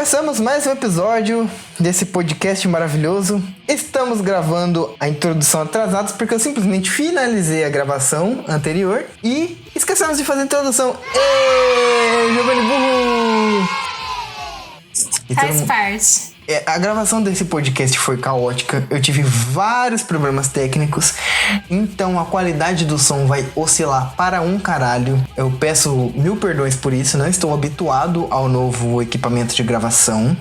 Começamos mais um episódio desse podcast maravilhoso. Estamos gravando a introdução atrasados porque eu simplesmente finalizei a gravação anterior e esquecemos de fazer a introdução. Êêêê, Giovanni Burro! Faz parte. A gravação desse podcast foi caótica, eu tive vários problemas técnicos, então a qualidade do som vai oscilar para um caralho. Eu peço mil perdões por isso, não estou habituado ao novo equipamento de gravação.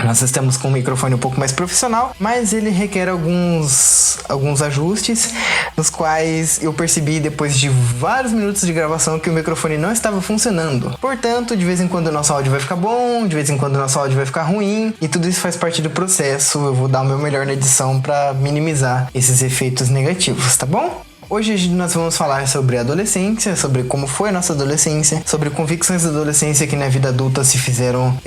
Nós estamos com um microfone um pouco mais profissional, mas ele requer alguns ajustes, nos quais eu percebi depois de vários minutos de gravação que o microfone não estava funcionando. Portanto, de vez em quando o nosso áudio vai ficar bom, de vez em quando o nosso áudio vai ficar ruim, e tudo isso faz parte do processo. Eu vou dar o meu melhor na edição para minimizar esses efeitos negativos, tá bom? Hoje nós vamos falar sobre a adolescência, sobre como foi a nossa adolescência, sobre convicções da adolescência que na vida adulta se fizeram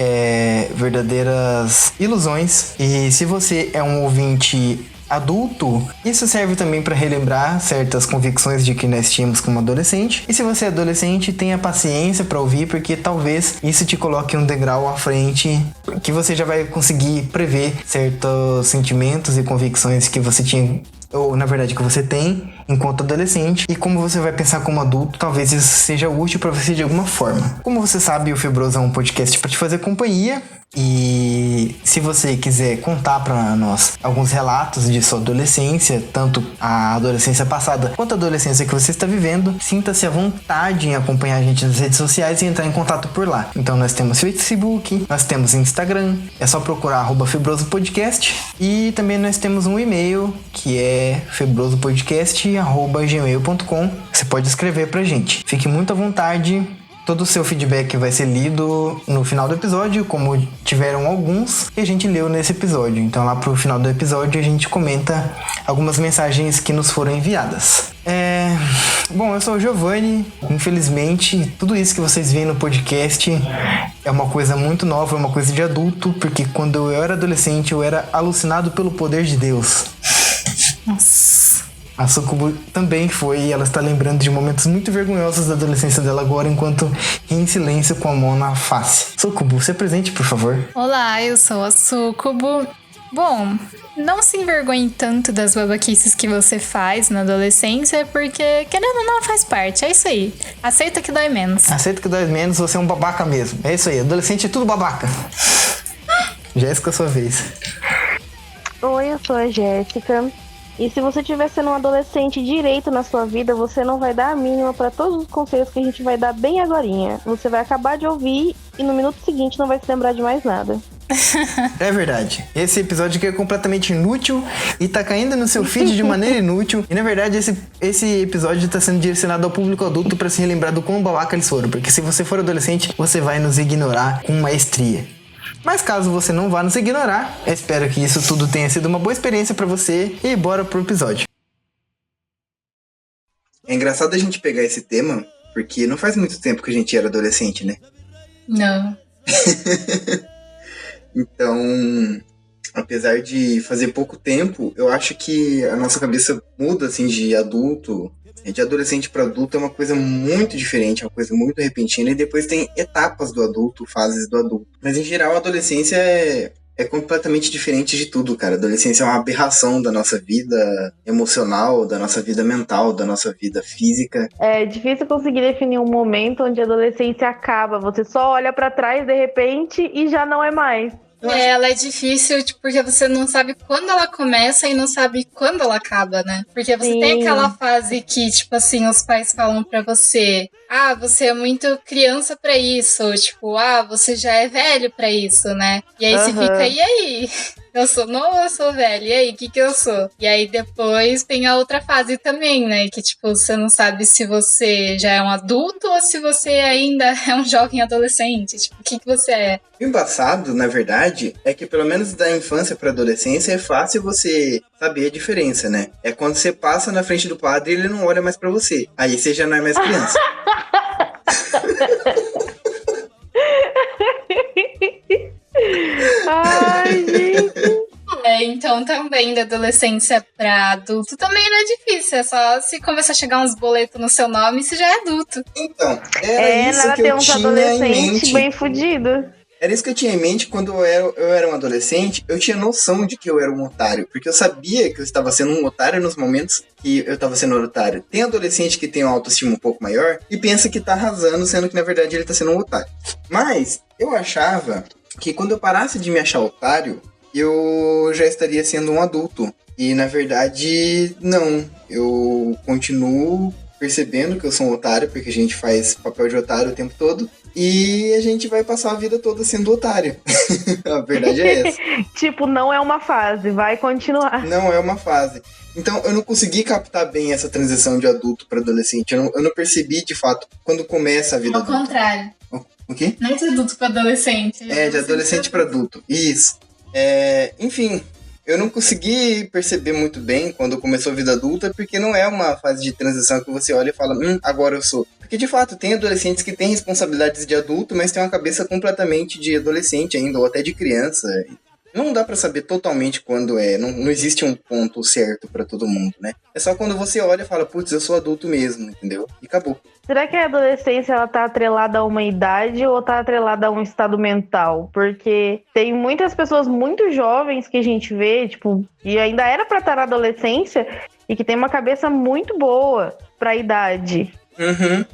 verdadeiras ilusões. E se você é um ouvinte adulto, isso serve também para relembrar certas convicções de que nós tínhamos como adolescente. E se você é adolescente, tenha paciência para ouvir, porque talvez isso te coloque um degrau à frente, que você já vai conseguir prever certos sentimentos e convicções que você tinha, ou na verdade que você tem enquanto adolescente, e como você vai pensar como adulto, talvez isso seja útil para você de alguma forma. Como você sabe, o Febroso é um podcast para te fazer companhia, e se você quiser contar para nós alguns relatos de sua adolescência, tanto a adolescência passada quanto a adolescência que você está vivendo, sinta-se à vontade em acompanhar a gente nas redes sociais e entrar em contato por lá. Então nós temos Facebook, nós temos Instagram, é só procurar @febrosopodcast, e também nós temos um e-mail que é febrosopodcast@gmail.com. Você pode escrever pra gente. Fique muito à vontade. Todo o seu feedback vai ser lido no final do episódio, como tiveram alguns que a gente leu nesse episódio. Então lá pro final do episódio a gente comenta algumas mensagens que nos foram enviadas. Bom, eu sou o Giovanni. Infelizmente, tudo isso que vocês veem no podcast é uma coisa muito nova, é uma coisa de adulto, porque quando eu era adolescente eu era alucinado pelo poder de Deus. Nossa. A Sucubo também foi, e ela está lembrando de momentos muito vergonhosos da adolescência dela agora, enquanto ri em silêncio com a mão na face. Sucubo, se apresente, por favor. Olá, eu sou a Sucubo. Bom, não se envergonhe tanto das babaquices que você faz na adolescência, porque querendo ou não faz parte, é isso aí. Aceita que dói menos. Aceita que dói menos, você é um babaca mesmo. É isso aí, adolescente é tudo babaca. Jéssica, sua vez. Oi, eu sou a Jéssica. E se você estiver sendo um adolescente direito na sua vida, você não vai dar a mínima para todos os conselhos que a gente vai dar bem agorinha. Você vai acabar de ouvir e no minuto seguinte não vai se lembrar de mais nada. É verdade. Esse episódio aqui é completamente inútil e tá caindo no seu feed de maneira inútil. E na verdade esse episódio tá sendo direcionado ao público adulto para se relembrar do quão babaca eles foram. Porque se você for adolescente, você vai nos ignorar com maestria. Mas caso você não vá nos ignorar, eu espero que isso tudo tenha sido uma boa experiência pra você e bora pro episódio. É engraçado a gente pegar esse tema, porque não faz muito tempo que a gente era adolescente, né? Não. Então, apesar de fazer pouco tempo, eu acho que a nossa cabeça muda, assim, de adulto. De adolescente para adulto é uma coisa muito diferente, é uma coisa muito repentina, e depois tem etapas do adulto, fases do adulto. Mas em geral a adolescência é completamente diferente de tudo, cara. A adolescência é uma aberração da nossa vida emocional, da nossa vida mental, da nossa vida física. É difícil conseguir definir um momento onde a adolescência acaba. Você só olha pra trás de repente e já não é mais. Ela é difícil porque você não sabe quando ela começa e não sabe quando ela acaba, né? Porque você tem aquela fase que, tipo assim, os pais falam pra você: ah, você é muito criança pra isso, tipo, ah, você já é velho pra isso, né? E aí você fica, e aí? Eu sou novo ou eu sou velho? E aí, o que eu sou? E aí depois tem a outra fase também, né? Que tipo, você não sabe se você já é um adulto ou se você ainda é um jovem adolescente. Tipo, o que você é? O embaçado, na verdade, é que pelo menos da infância pra adolescência é fácil você saber a diferença, né? É quando você passa na frente do padre e ele não olha mais pra você. Aí você já não é mais criança. Ai, gente. Então também da adolescência pra adulto também não é difícil. É só se começar a chegar uns boletos no seu nome, você já é adulto. Então, era isso que eu tinha em mente. Bem fudido. Era isso que eu tinha em mente quando eu era um adolescente. Eu tinha noção de que eu era um otário, porque eu sabia que eu estava sendo um otário nos momentos que eu estava sendo um otário. Tem adolescente que tem uma autoestima um pouco maior e pensa que tá arrasando, sendo que na verdade ele tá sendo um otário. Mas eu achava que quando eu parasse de me achar otário, eu já estaria sendo um adulto. E na verdade, não. Eu continuo percebendo que eu sou um otário, porque a gente faz papel de otário o tempo todo. E a gente vai passar a vida toda sendo otário. A verdade é essa. Tipo, não é uma fase, vai continuar. Não é uma fase. Então, eu não consegui captar bem essa transição de adulto para adolescente. Eu não percebi, de fato, quando começa a vida Ao adulta. contrário. O quê? Não é de adulto para adolescente. De adolescente para adulto. Isso. Enfim, eu não consegui perceber muito bem quando começou a vida adulta, porque não é uma fase de transição que você olha e fala, agora eu sou. Porque, de fato, tem adolescentes que têm responsabilidades de adulto, mas têm uma cabeça completamente de adolescente ainda, ou até de criança. Não dá pra saber totalmente quando é. Não existe um ponto certo pra todo mundo, né? É só quando você olha e fala, putz, eu sou adulto mesmo, entendeu? E acabou. Será que a adolescência ela tá atrelada a uma idade ou tá atrelada a um estado mental? Porque tem muitas pessoas muito jovens que a gente vê, tipo, e ainda era pra estar na adolescência e que tem uma cabeça muito boa pra idade. Uhum.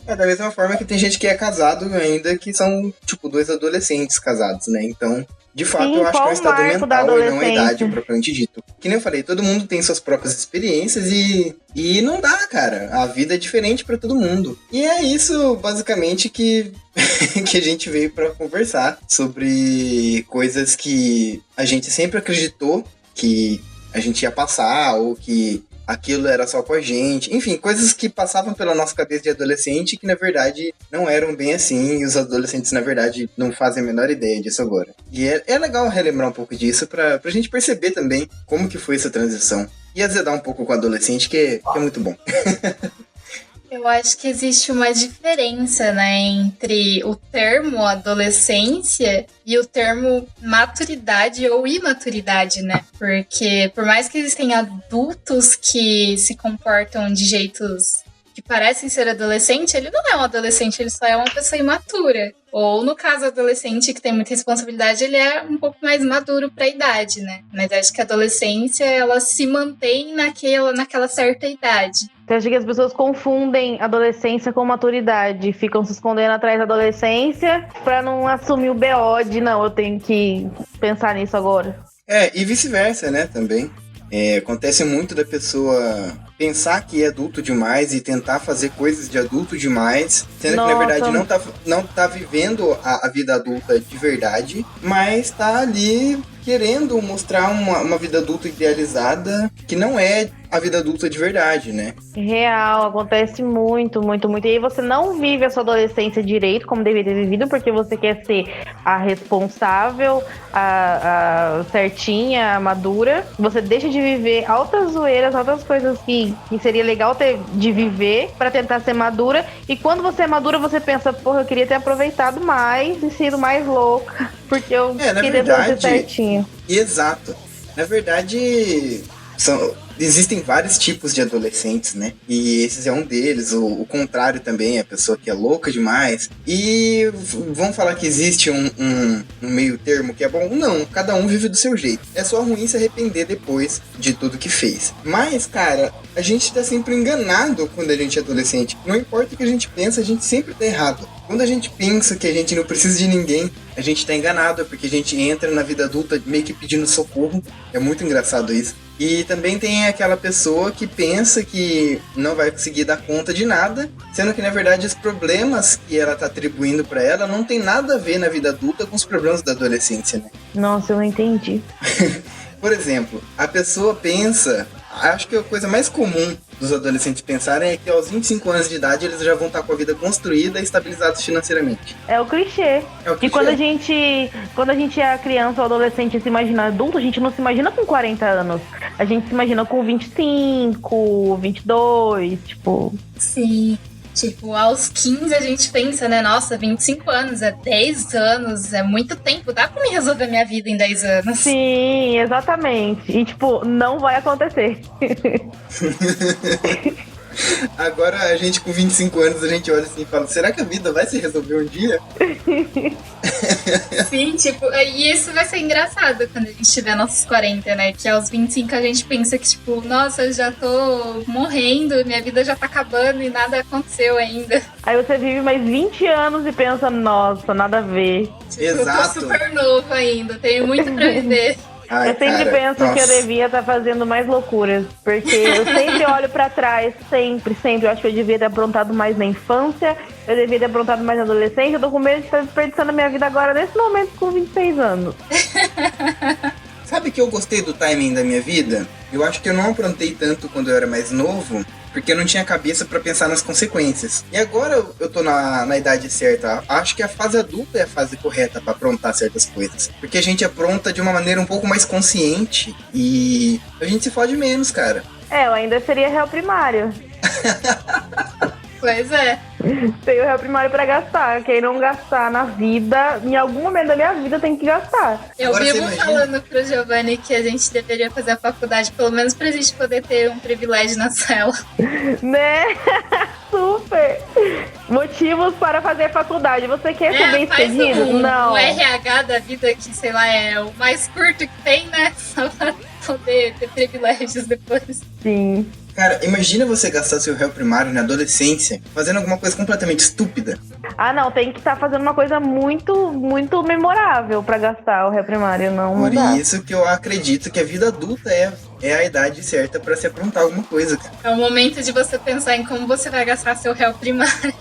Da mesma forma que tem gente que é casado ainda, que são, tipo, 2 adolescentes casados, né? Então, de fato, Sim, eu acho que é um estado mental e não a idade propriamente dito. Que nem eu falei, todo mundo tem suas próprias experiências e não dá, cara. A vida é diferente pra todo mundo. E é isso, basicamente, que a gente veio pra conversar sobre coisas que a gente sempre acreditou que a gente ia passar ou que aquilo era só com a gente. Enfim, coisas que passavam pela nossa cabeça de adolescente que, na verdade, não eram bem assim. E os adolescentes, na verdade, não fazem a menor ideia disso agora. E é legal relembrar um pouco disso pra gente perceber também como que foi essa transição. E azedar um pouco com o adolescente, que é muito bom. Eu acho que existe uma diferença, né, entre o termo adolescência e o termo maturidade ou imaturidade, né? Porque por mais que existem adultos que se comportam de jeitos que parecem ser adolescente, ele não é um adolescente, ele só é uma pessoa imatura. Ou, no caso, adolescente que tem muita responsabilidade, ele é um pouco mais maduro para a idade, né? Mas acho que a adolescência, ela se mantém naquela certa idade. Eu acho que as pessoas confundem adolescência com maturidade, ficam se escondendo atrás da adolescência pra não assumir o BO de, não, eu tenho que pensar nisso agora. E vice-versa, né, também. Acontece muito da pessoa pensar que é adulto demais e tentar fazer coisas de adulto demais, sendo que na verdade não tá vivendo a vida adulta de verdade, mas tá ali querendo mostrar uma vida adulta idealizada que não é a vida adulta de verdade, né? Real, acontece muito, muito, muito. E aí você não vive a sua adolescência direito, como deveria ter vivido, porque você quer ser a responsável, a certinha, a madura. Você deixa de viver altas zoeiras, altas coisas que seria legal de viver pra tentar ser madura. E quando você é madura, você pensa, porra, eu queria ter aproveitado mais e sido mais louca, porque eu queria ser certinho. Exato. Na verdade, existem vários tipos de adolescentes, né? E esse é um deles. O contrário também, a pessoa que é louca demais. E vamos falar que existe um meio termo que é bom? Não, cada um vive do seu jeito. É só ruim se arrepender depois de tudo que fez. Mas, cara, a gente tá sempre enganado quando a gente é adolescente. Não importa o que a gente pensa, a gente sempre tá errado. Quando a gente pensa que a gente não precisa de ninguém, a gente tá enganado, porque a gente entra na vida adulta meio que pedindo socorro. É muito engraçado isso. E também tem aquela pessoa que pensa que não vai conseguir dar conta de nada, sendo que na verdade os problemas que ela tá atribuindo pra ela não tem nada a ver na vida adulta com os problemas da adolescência, né? Nossa, eu não entendi. Por exemplo, a pessoa pensa, acho que a coisa mais comum dos adolescentes pensarem é que aos 25 anos de idade eles já vão estar com a vida construída e estabilizados financeiramente. É o clichê. E quando a gente é criança ou adolescente e se imagina adulto, a gente não se imagina com 40 anos. A gente se imagina com 25, 22, tipo... Sim. Tipo, aos 15 a gente pensa, né? Nossa, 25 anos, é 10 anos, é muito tempo. Dá pra me resolver minha vida em 10 anos. Sim, exatamente. E, tipo, não vai acontecer. Agora a gente com 25 anos, a gente olha assim e fala, será que a vida vai se resolver um dia? Sim, tipo, e isso vai ser engraçado quando a gente tiver nossos 40, né? Que aos 25 a gente pensa que, tipo, nossa, eu já tô morrendo, minha vida já tá acabando e nada aconteceu ainda. Aí você vive mais 20 anos e pensa, nossa, nada a ver. Tipo, eu tô super novo ainda, tenho muito pra viver. Ai, eu sempre penso que eu devia estar fazendo mais loucuras, porque eu sempre olho pra trás, sempre. Eu acho que eu devia ter aprontado mais na infância, eu devia ter aprontado mais na adolescência, eu tô com medo de estar desperdiçando a minha vida agora, nesse momento, com 26 anos. Sabe que eu gostei do timing da minha vida? Eu acho que eu não aprontei tanto quando eu era mais novo, porque eu não tinha cabeça pra pensar nas consequências. E agora eu tô na idade certa. Acho que a fase adulta é a fase correta pra aprontar certas coisas. Porque a gente apronta de uma maneira um pouco mais consciente e a gente se fode menos, cara. Eu ainda seria réu primário. Pois é. Tem o réu primário pra gastar. Quem não gastar na vida, em algum momento da minha vida tem que gastar. Eu vivo falando pro Giovanni que a gente deveria fazer a faculdade, pelo menos pra gente poder ter um privilégio na cela. Né? Super! Motivos para fazer faculdade. Você quer ser bem sucedido? Não. Um RH da vida que, sei lá, é o mais curto que tem, né? Só pra poder ter privilégios depois. Sim. Cara, imagina você gastar seu réu primário na adolescência fazendo alguma coisa completamente estúpida. Ah, não, tem que estar fazendo uma coisa muito, muito memorável pra gastar o réu primário, não. Por isso que eu acredito que a vida adulta é a idade certa pra se aprontar alguma coisa, cara. É o momento de você pensar em como você vai gastar seu réu primário.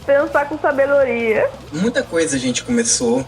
Pensar com sabedoria. Muita coisa a gente começou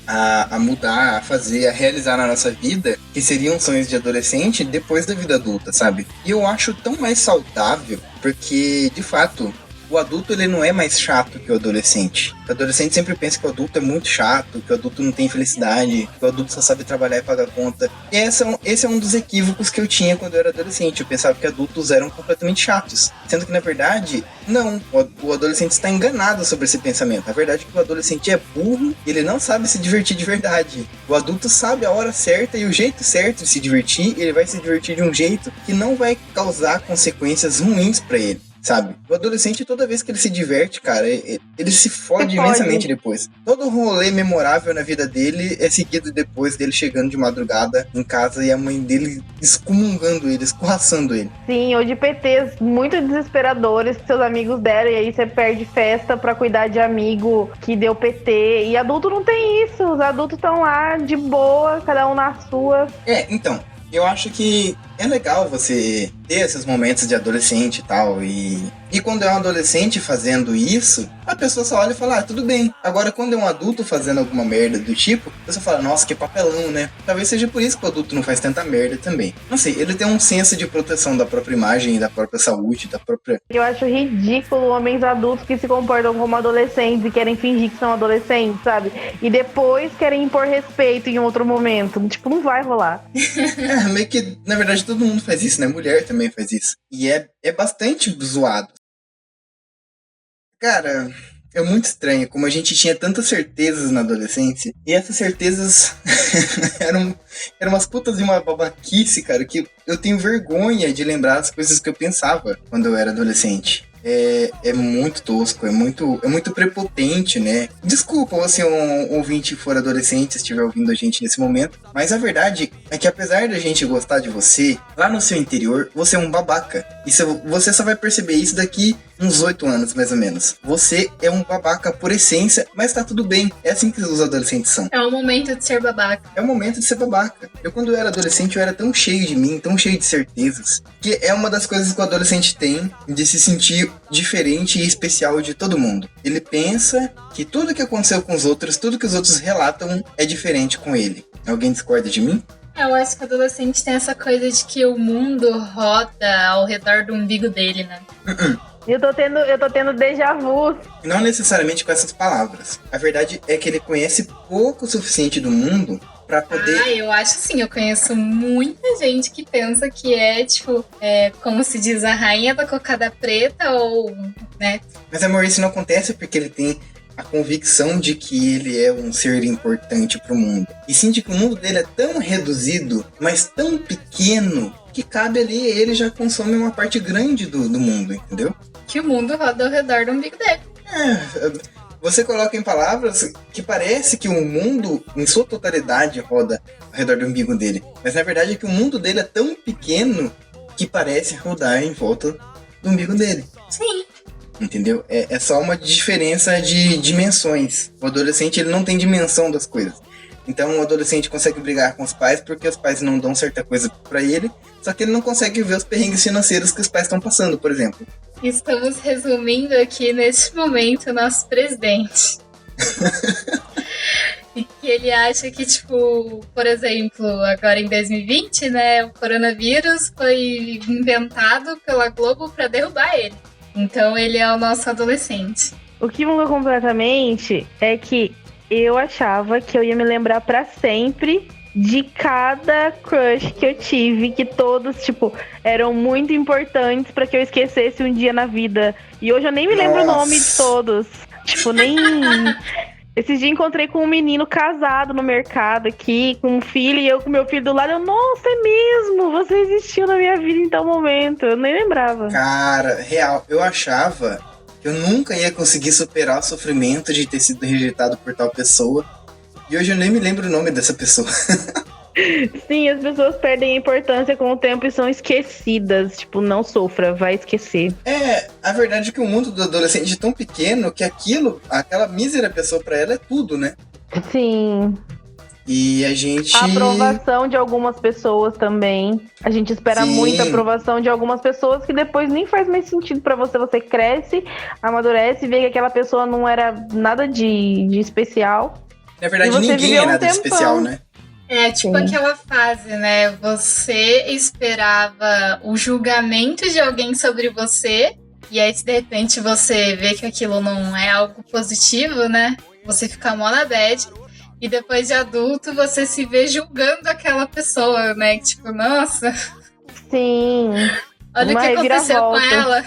a mudar, a fazer, a realizar na nossa vida, que seriam sonhos de adolescente depois da vida adulta, sabe? E eu acho tão mais saudável, porque, de fato, o adulto ele não é mais chato que o adolescente. O adolescente sempre pensa que o adulto é muito chato, que o adulto não tem felicidade, que o adulto só sabe trabalhar e pagar conta. E esse é um dos equívocos que eu tinha quando eu era adolescente. Eu pensava que adultos eram completamente chatos. Sendo que, na verdade, não. O adolescente está enganado sobre esse pensamento. A verdade é que o adolescente é burro e ele não sabe se divertir de verdade. O adulto sabe a hora certa e o jeito certo de se divertir, e ele vai se divertir de um jeito que não vai causar consequências ruins para ele. Sabe? O adolescente, toda vez que ele se diverte, cara, ele se fode imensamente depois. Todo rolê memorável na vida dele é seguido depois dele chegando de madrugada em casa e a mãe dele excomungando ele, escorraçando ele. Sim, ou de PTs muito desesperadores que seus amigos deram, e aí você perde festa pra cuidar de amigo que deu PT. E adulto não tem isso, os adultos estão lá de boa, cada um na sua. Então, eu acho que é legal você ter esses momentos de adolescente e tal, e quando é um adolescente fazendo isso, a pessoa só olha e fala, tudo bem. Agora, quando é um adulto fazendo alguma merda do tipo, a pessoa fala, nossa, que papelão, né? Talvez seja por isso que o adulto não faz tanta merda também. Não sei, ele tem um senso de proteção da própria imagem, da própria saúde, da própria... Eu acho ridículo homens adultos que se comportam como adolescentes e querem fingir que são adolescentes, sabe? E depois querem impor respeito em outro momento. Tipo, não vai rolar. Meio que, na verdade, todo mundo faz isso, né? Mulher também faz isso. E é bastante zoado. Cara, é muito estranho como a gente tinha tantas certezas na adolescência. E essas certezas eram umas putas de uma babaquice, cara, que eu tenho vergonha de lembrar as coisas que eu pensava quando eu era adolescente. É muito tosco, é muito prepotente, né? Desculpa se um ouvinte for adolescente, se estiver ouvindo a gente nesse momento, mas a verdade é que apesar da gente gostar de você, lá no seu interior, você é um babaca. E você só vai perceber isso daqui uns 8 anos, mais ou menos. Você é um babaca por essência, mas tá tudo bem. É assim que os adolescentes são. É o momento de ser babaca. É o momento de ser babaca. Quando eu era adolescente, eu era tão cheio de mim, tão cheio de certezas, que é uma das coisas que o adolescente tem de se sentir diferente e especial de todo mundo. Ele pensa que tudo que aconteceu com os outros, tudo que os outros relatam é diferente com ele. Alguém discorda de mim? Eu acho que o adolescente tem essa coisa de que o mundo roda ao redor do umbigo dele, né? Eu tô tendo déjà vu. Não necessariamente com essas palavras. A verdade é que ele conhece pouco o suficiente do mundo pra poder... eu acho assim, eu conheço muita gente que pensa que tipo, como se diz, a rainha da cocada preta ou, né? Mas, amor, isso não acontece porque ele tem a convicção de que ele é um ser importante pro mundo. E sim de que o mundo dele é tão reduzido, mas tão pequeno, que cabe ali, ele já consome uma parte grande do mundo, entendeu? Que o mundo roda ao redor do umbigo dele. você coloca em palavras que parece que o mundo, em sua totalidade, roda ao redor do umbigo dele. Mas na verdade é que o mundo dele é tão pequeno que parece rodar em volta do umbigo dele. Sim. Entendeu? É só uma diferença de dimensões. O adolescente, ele não tem dimensão das coisas. Então o adolescente consegue brigar com os pais porque os pais não dão certa coisa pra ele, só que ele não consegue ver os perrengues financeiros que os pais estão passando, por exemplo. Estamos resumindo aqui, neste momento, nosso presidente. E que ele acha que, tipo, por exemplo, agora em 2020, né, o coronavírus foi inventado pela Globo pra derrubar ele. Então ele é o nosso adolescente. O que mudou completamente é que eu achava que eu ia me lembrar pra sempre de cada crush que eu tive, que todos, tipo, eram muito importantes pra que eu esquecesse um dia na vida. E hoje eu nem me lembro o nome de todos. Tipo, nem... Esses dias encontrei com um menino casado no mercado aqui, com um filho, e eu com meu filho do lado. Eu, nossa, é mesmo? Você existiu na minha vida em tal momento. Eu nem lembrava. Cara, real, eu achava que eu nunca ia conseguir superar o sofrimento de ter sido rejeitado por tal pessoa. E hoje eu nem me lembro o nome dessa pessoa. Sim, as pessoas perdem a importância com o tempo e são esquecidas. Tipo, não sofra, vai esquecer. A verdade é que o mundo do adolescente é tão pequeno que aquela mísera pessoa pra ela é tudo, né? Sim. E a gente... A aprovação de algumas pessoas também. A gente espera muita aprovação de algumas pessoas que depois nem faz mais sentido pra você. Você cresce, amadurece, vê que aquela pessoa não era nada de especial. Na verdade, ninguém é nada de especial, né? É tipo aquela fase, né? Você esperava o julgamento de alguém sobre você, e aí, se de repente você vê que aquilo não é algo positivo, né? Você fica mó na bad. E depois de adulto, você se vê julgando aquela pessoa, né? Tipo, nossa. Sim. Olha o que aconteceu com ela.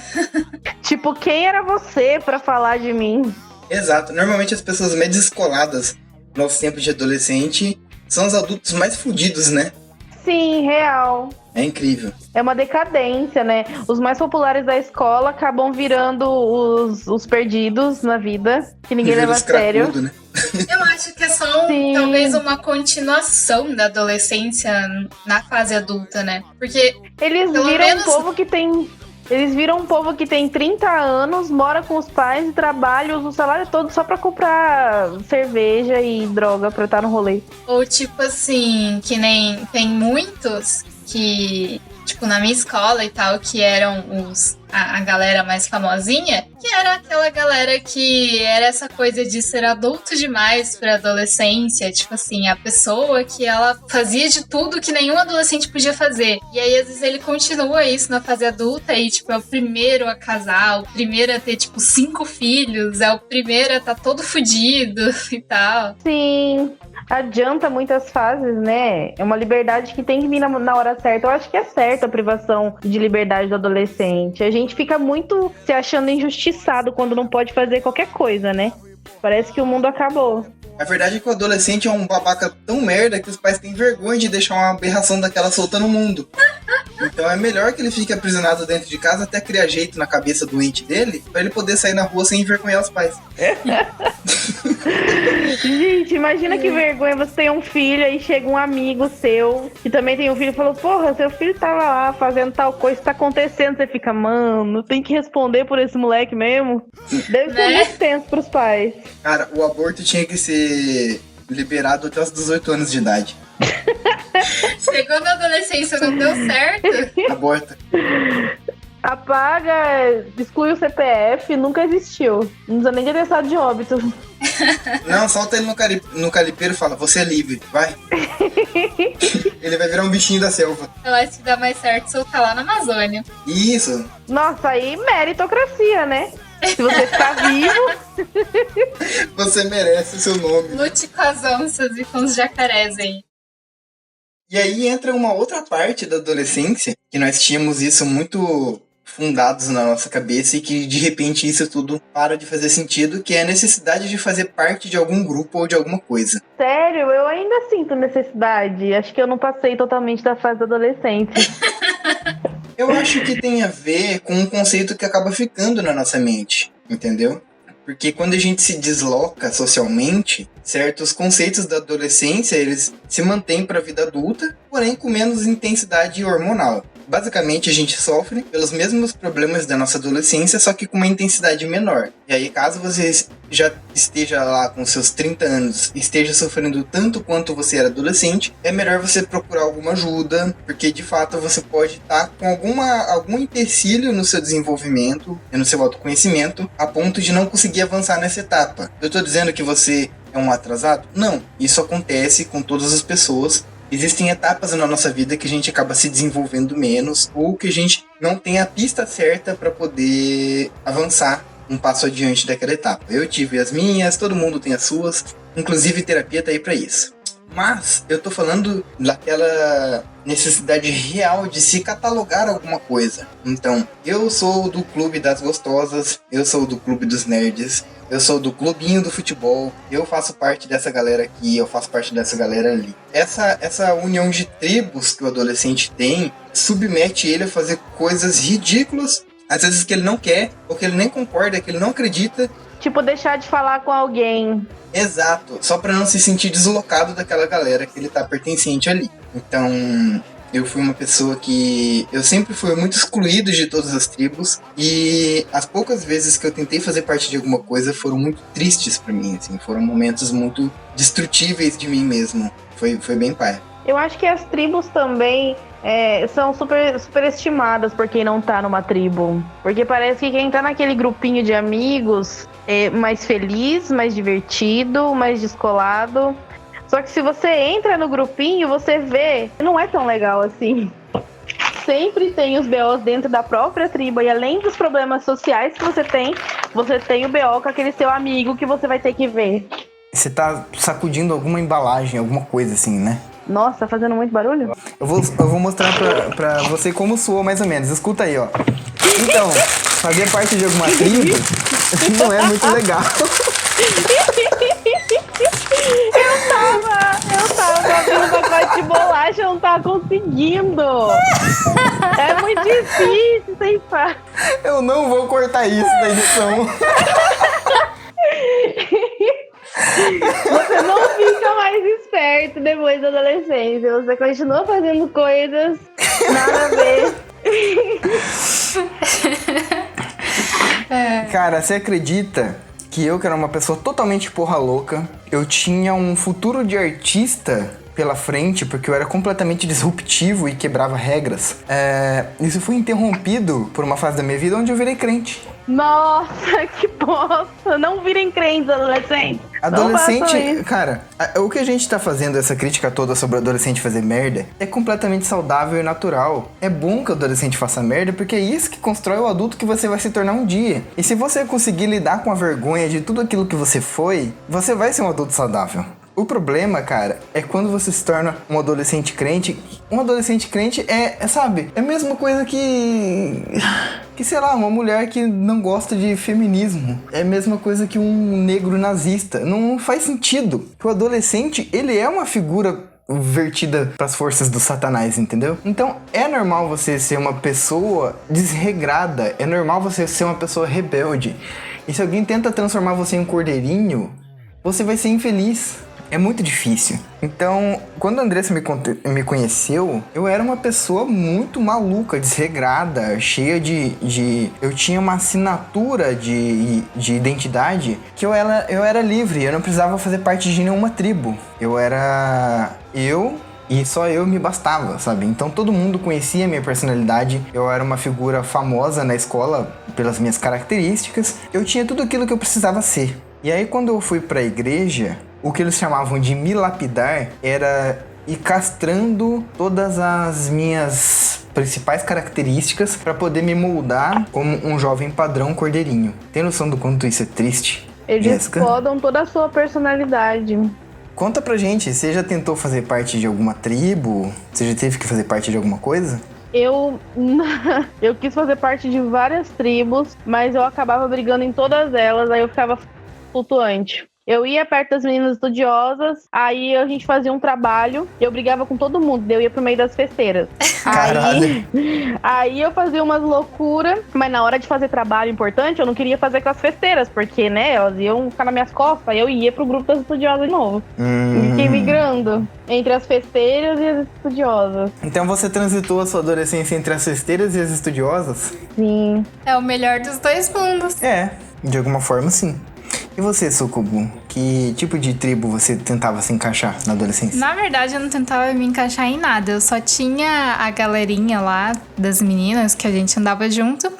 Tipo, quem era você pra falar de mim? Exato. Normalmente as pessoas mais descoladas no nosso tempo de adolescente são os adultos mais fudidos, né? Sim, real. É incrível. É uma decadência, né? Os mais populares da escola acabam virando os perdidos na vida, que ninguém leva a sério. Né? Eu acho que é só talvez uma continuação da adolescência na fase adulta, né? Porque eles viram um povo que tem 30 anos, mora com os pais e trabalha, usa o salário todo só pra comprar cerveja e droga pra estar no rolê. Ou tipo assim, que nem tem muitos que, tipo, na minha escola e tal, que eram a galera mais famosinha, que era aquela galera que era essa coisa de ser adulto demais pra adolescência, tipo assim, a pessoa que ela fazia de tudo que nenhum adolescente podia fazer. E aí, às vezes, ele continua isso na fase adulta e, tipo, é o primeiro a casar, o primeiro a ter, tipo, 5 filhos, é o primeiro a estar todo fudido e tal. Sim, adianta muitas fases, né? É uma liberdade que tem que vir na hora certa. Eu acho que é certa a privação de liberdade do adolescente. A gente fica muito se achando injustiçado quando não pode fazer qualquer coisa, né? Parece que o mundo acabou. A verdade é que o adolescente é um babaca tão merda que os pais têm vergonha de deixar uma aberração daquela solta no mundo. Então é melhor que ele fique aprisionado dentro de casa até criar jeito na cabeça doente dele, pra ele poder sair na rua sem envergonhar os pais. Gente, imagina que vergonha, você tem um filho e chega um amigo seu que também tem um filho e falou, porra, seu filho tava lá fazendo tal coisa, tá acontecendo. Você fica, mano, tem que responder por esse moleque mesmo. Deve ser muito tenso pros pais. Cara, o aborto tinha que ser liberado até os 18 anos de idade. Chegou na adolescência, não deu certo. Aborta. Apaga, exclui o CPF, nunca existiu. Não precisa nem de atestado de óbito. Não, solta ele no calipeiro e fala, você é livre, vai. Ele vai virar um bichinho da selva. Eu acho que dá mais certo soltar lá na Amazônia. Isso. Nossa, aí meritocracia, né? Se você ficar vivo... Você merece o seu nome. Lute com as onças e com os jacarés aí. E aí entra uma outra parte da adolescência, que nós tínhamos isso muito fundados na nossa cabeça e que de repente isso tudo para de fazer sentido, que é a necessidade de fazer parte de algum grupo ou de alguma coisa. Sério, eu ainda sinto necessidade. Acho que eu não passei totalmente da fase da adolescência. Eu acho que tem a ver com um conceito que acaba ficando na nossa mente, entendeu? porque quando a gente se desloca socialmente, certos conceitos da adolescência, eles se mantêm para a vida adulta, porém com menos intensidade hormonal. Basicamente, a gente sofre pelos mesmos problemas da nossa adolescência, só que com uma intensidade menor. E aí, caso você já esteja lá com seus 30 anos e esteja sofrendo tanto quanto você era adolescente, é melhor você procurar alguma ajuda, porque de fato você pode estar com algum empecilho no seu desenvolvimento e no seu autoconhecimento, a ponto de não conseguir avançar nessa etapa. Eu estou dizendo que você é um atrasado? Não, isso acontece com todas as pessoas. Existem etapas na nossa vida que a gente acaba se desenvolvendo menos ou que a gente não tem a pista certa para poder avançar um passo adiante daquela etapa. Eu tive as minhas, todo mundo tem as suas, inclusive terapia tá aí para isso. Mas eu tô falando daquela necessidade real de se catalogar alguma coisa. Então, eu sou do clube das gostosas, eu sou do clube dos nerds, eu sou do clubinho do futebol, eu faço parte dessa galera aqui, eu faço parte dessa galera ali. Essa união de tribos que o adolescente tem submete ele a fazer coisas ridículas, às vezes que ele não quer, ou que ele nem concorda, que ele não acredita. Tipo, deixar de falar com alguém. Exato, só pra não se sentir deslocado daquela galera que ele tá pertencente ali. Então, eu fui uma pessoa que... eu sempre fui muito excluído de todas as tribos, e as poucas vezes que eu tentei fazer parte de alguma coisa foram muito tristes pra mim, assim, foram momentos muito destrutíveis de mim mesmo. Foi bem pai. Eu acho que as tribos também são superestimadas por quem não tá numa tribo. Porque parece que quem tá naquele grupinho de amigos é mais feliz, mais divertido, mais descolado. Só que se você entra no grupinho, você vê, não é tão legal assim. Sempre tem os BOs dentro da própria tribo. E além dos problemas sociais que você tem o BO com aquele seu amigo que você vai ter que ver. Você tá sacudindo alguma embalagem, alguma coisa assim, né? Nossa, tá fazendo muito barulho? Eu vou mostrar pra você como soa mais ou menos. Escuta aí, ó. Então, fazer parte de alguma tribo não é muito legal. Eu tava abrindo um pacote de bolacha, eu não tava conseguindo. É muito difícil, sem pá. Eu não vou cortar isso da edição. Você não fica mais esperto depois da adolescência. Você continua fazendo coisas nada a ver. Cara, você acredita que eu, que era uma pessoa totalmente porra louca, eu tinha um futuro de artista pela frente, porque eu era completamente disruptivo e quebrava regras. Isso foi interrompido por uma fase da minha vida onde eu virei crente. Nossa, que bosta! Não virem crentes, adolescentes. Adolescente, cara, o que a gente tá fazendo, essa crítica toda sobre o adolescente fazer merda, é completamente saudável e natural. É bom que o adolescente faça merda, porque é isso que constrói o adulto que você vai se tornar um dia. E se você conseguir lidar com a vergonha de tudo aquilo que você foi, você vai ser um adulto saudável. O problema, cara, é quando você se torna um adolescente crente. Um adolescente crente sabe, é a mesma coisa que, sei lá, uma mulher que não gosta de feminismo. É a mesma coisa que um negro nazista. Não faz sentido. O adolescente, ele é uma figura vertida pras forças do satanás, entendeu? Então, é normal você ser uma pessoa desregrada. É normal você ser uma pessoa rebelde. E se alguém tenta transformar você em um cordeirinho, você vai ser infeliz. É muito difícil. Então, quando a Andressa me conheceu, eu era uma pessoa muito maluca, desregrada, cheia de... Eu tinha uma assinatura de identidade que eu era livre, eu não precisava fazer parte de nenhuma tribo. Eu era eu e só eu me bastava, sabe? Então todo mundo conhecia a minha personalidade, eu era uma figura famosa na escola pelas minhas características, eu tinha tudo aquilo que eu precisava ser. E aí quando eu fui pra igreja, o que eles chamavam de me lapidar era ir castrando todas as minhas principais características para poder me moldar como um jovem padrão cordeirinho. Tem noção do quanto isso é triste? Eles podam toda a sua personalidade. Conta pra gente, você já tentou fazer parte de alguma tribo? Você já teve que fazer parte de alguma coisa? Eu quis fazer parte de várias tribos, mas eu acabava brigando em todas elas, aí eu ficava flutuante. Eu ia perto das meninas estudiosas, aí a gente fazia um trabalho, eu brigava com todo mundo, daí eu ia pro meio das festeiras. Aí eu fazia umas loucuras, mas na hora de fazer trabalho importante, eu não queria fazer com as festeiras, porque, né, elas iam ficar nas minhas costas, aí eu ia pro grupo das estudiosas de novo. E fiquei migrando entre as festeiras e as estudiosas. Então você transitou a sua adolescência entre as festeiras e as estudiosas? Sim. É o melhor dos dois mundos. É, de alguma forma sim. E você, Sucubo? Que tipo de tribo você tentava se encaixar na adolescência? Na verdade, eu não tentava me encaixar em nada. Eu só tinha a galerinha lá das meninas que a gente andava junto.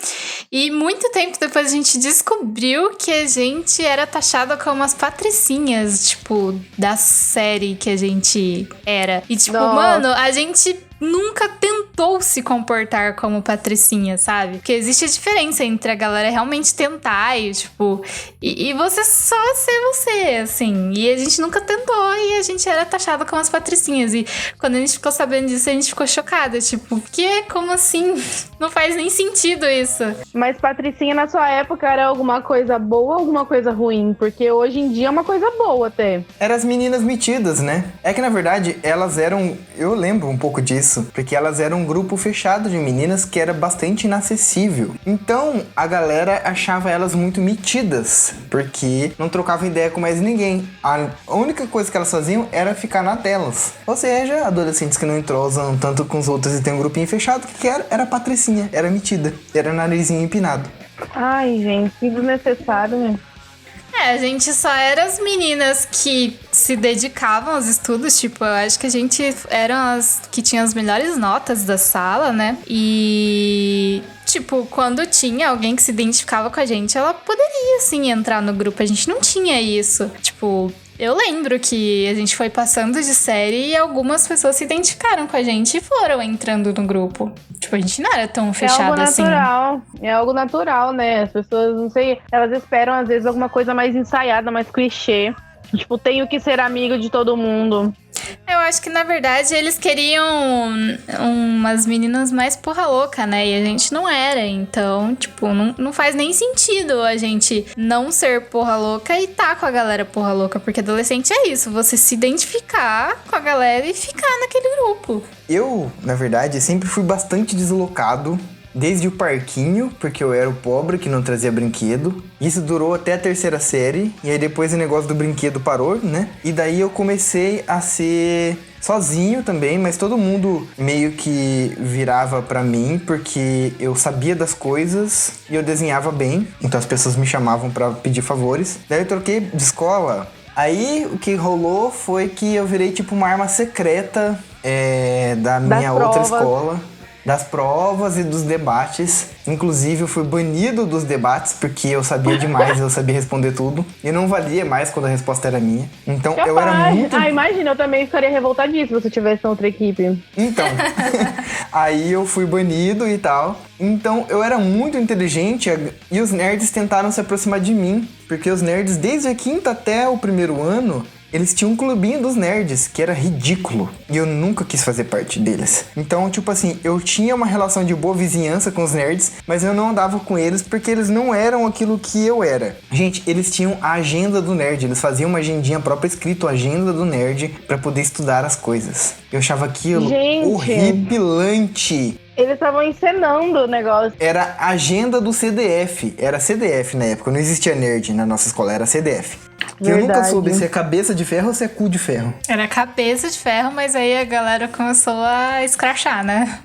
E muito tempo depois a gente descobriu que a gente era taxada como as patricinhas, tipo, da série que a gente era. E tipo, mano, a gente nunca tentou se comportar como patricinha, sabe? Porque existe a diferença entre a galera realmente tentar e, tipo... E você só ser você, assim. E a gente nunca tentou e a gente era taxada como as patricinhas. E quando a gente ficou sabendo disso, a gente ficou chocada. Tipo, o quê? Como assim? Não faz nem sentido isso. Mas patricinha na sua época era alguma coisa boa ou alguma coisa ruim? Porque hoje em dia é uma coisa boa até. Eram as meninas metidas, né? É que, na verdade, elas eram... Eu lembro um pouco disso. Porque elas eram um grupo fechado de meninas que era bastante inacessível. Então, a galera achava elas muito metidas, porque não trocavam ideia com mais ninguém. A única coisa que elas faziam era ficar na telas. Ou seja, adolescentes que não entrosam tanto com os outros e tem um grupinho fechado, que era patricinha, era metida, era narizinho empinado. Ai, gente, que desnecessário, né? A gente só era as meninas que se dedicavam aos estudos, tipo, eu acho que a gente eram as que tinham as melhores notas da sala, né? E, tipo, quando tinha alguém que se identificava com a gente, ela poderia, sim, entrar no grupo. A gente não tinha isso. Tipo, eu lembro que a gente foi passando de série e algumas pessoas se identificaram com a gente e foram entrando no grupo. Tipo, a gente não era tão fechado assim. É algo natural, né? As pessoas, não sei, elas esperam às vezes alguma coisa mais ensaiada, mais clichê. Tipo, tenho que ser amigo de todo mundo. Eu acho que, na verdade, eles queriam umas meninas mais porra louca, né? E a gente não era. Então, tipo, não faz nem sentido a gente não ser porra louca e tá com a galera porra louca. Porque adolescente é isso, você se identificar com a galera e ficar naquele grupo. Eu, na verdade, sempre fui bastante deslocado. Desde o parquinho, porque eu era o pobre que não trazia brinquedo. Isso durou até a 3ª série. E aí depois o negócio do brinquedo parou, né? E daí eu comecei a ser sozinho também, mas todo mundo meio que virava pra mim, porque eu sabia das coisas e eu desenhava bem. Então as pessoas me chamavam pra pedir favores. Daí eu troquei de escola. Aí o que rolou foi que eu virei tipo uma arma secreta da minha outra escola. Das provas e dos debates. Inclusive, eu fui banido dos debates porque eu sabia demais, eu sabia responder tudo. E não valia mais quando a resposta era minha. Então, eu era muito... imagina, eu também ficaria revoltadíssimo se eu tivesse na outra equipe. Então, aí eu fui banido e tal. Então, eu era muito inteligente e os nerds tentaram se aproximar de mim. Porque os nerds, desde a 5ª até o 1º ano... Eles tinham um clubinho dos nerds, que era ridículo. E eu nunca quis fazer parte deles. Então, tipo assim, eu tinha uma relação de boa vizinhança com os nerds, mas eu não andava com eles porque eles não eram aquilo que eu era. Gente, eles tinham a agenda do nerd. Eles faziam uma agendinha própria escrito agenda do nerd pra poder estudar as coisas. Eu achava aquilo horripilante. Eles estavam encenando o negócio. Era agenda do CDF. Era CDF na época. Não existia nerd na nossa escola, era CDF. Que eu nunca soube se é cabeça de ferro ou se é cu de ferro. Era cabeça de ferro, mas aí a galera começou a escrachar, né?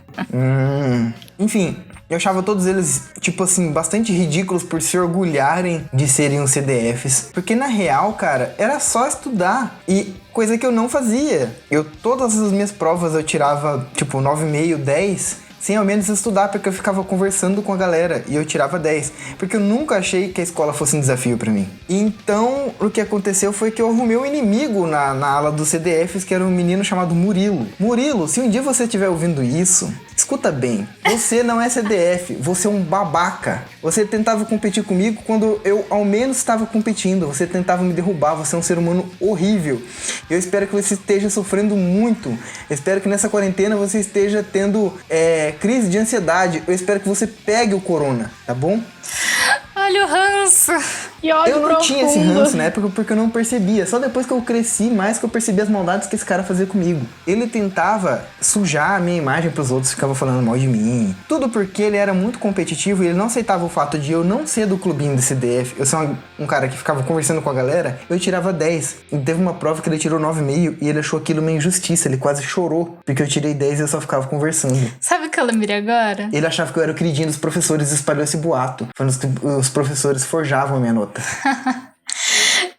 Enfim, eu achava todos eles, tipo assim, bastante ridículos por se orgulharem de serem os CDFs. Porque na real, cara, era só estudar. E coisa que eu não fazia. Todas as minhas provas eu tirava, tipo, 9,5, 10... sem ao menos estudar, porque eu ficava conversando com a galera e eu tirava 10. Porque eu nunca achei que a escola fosse um desafio pra mim. Então, o que aconteceu foi que eu arrumei um inimigo na ala dos CDFs, que era um menino chamado Murilo. Murilo, se um dia você estiver ouvindo isso, escuta bem. Você não é CDF, você é um babaca. Você tentava competir comigo quando eu ao menos estava competindo. Você tentava me derrubar, você é um ser humano horrível. Eu espero que você esteja sofrendo muito. Eu espero que nessa quarentena você esteja tendo... crise de ansiedade. Eu espero que você pegue o corona, tá bom? Olha o ranço. Que ódio Eu não profundo. tinha esse ranço na época porque eu não percebia. Só depois que eu cresci mais que eu percebi as maldades que esse cara fazia comigo. Ele tentava sujar a minha imagem pros outros, ficava falando mal de mim. Tudo porque ele era muito competitivo e ele não aceitava o fato de eu não ser do clubinho do CDF. Eu sou um cara que ficava conversando com a galera, eu tirava 10. E teve uma prova que ele tirou 9,5 e ele achou aquilo uma injustiça. Ele quase chorou porque eu tirei 10 e eu só ficava conversando. Sabe o que eu lembrei agora? Ele achava que eu era o queridinho dos professores e espalhou esse boato. Foi nos que os professores forjavam a minha nota.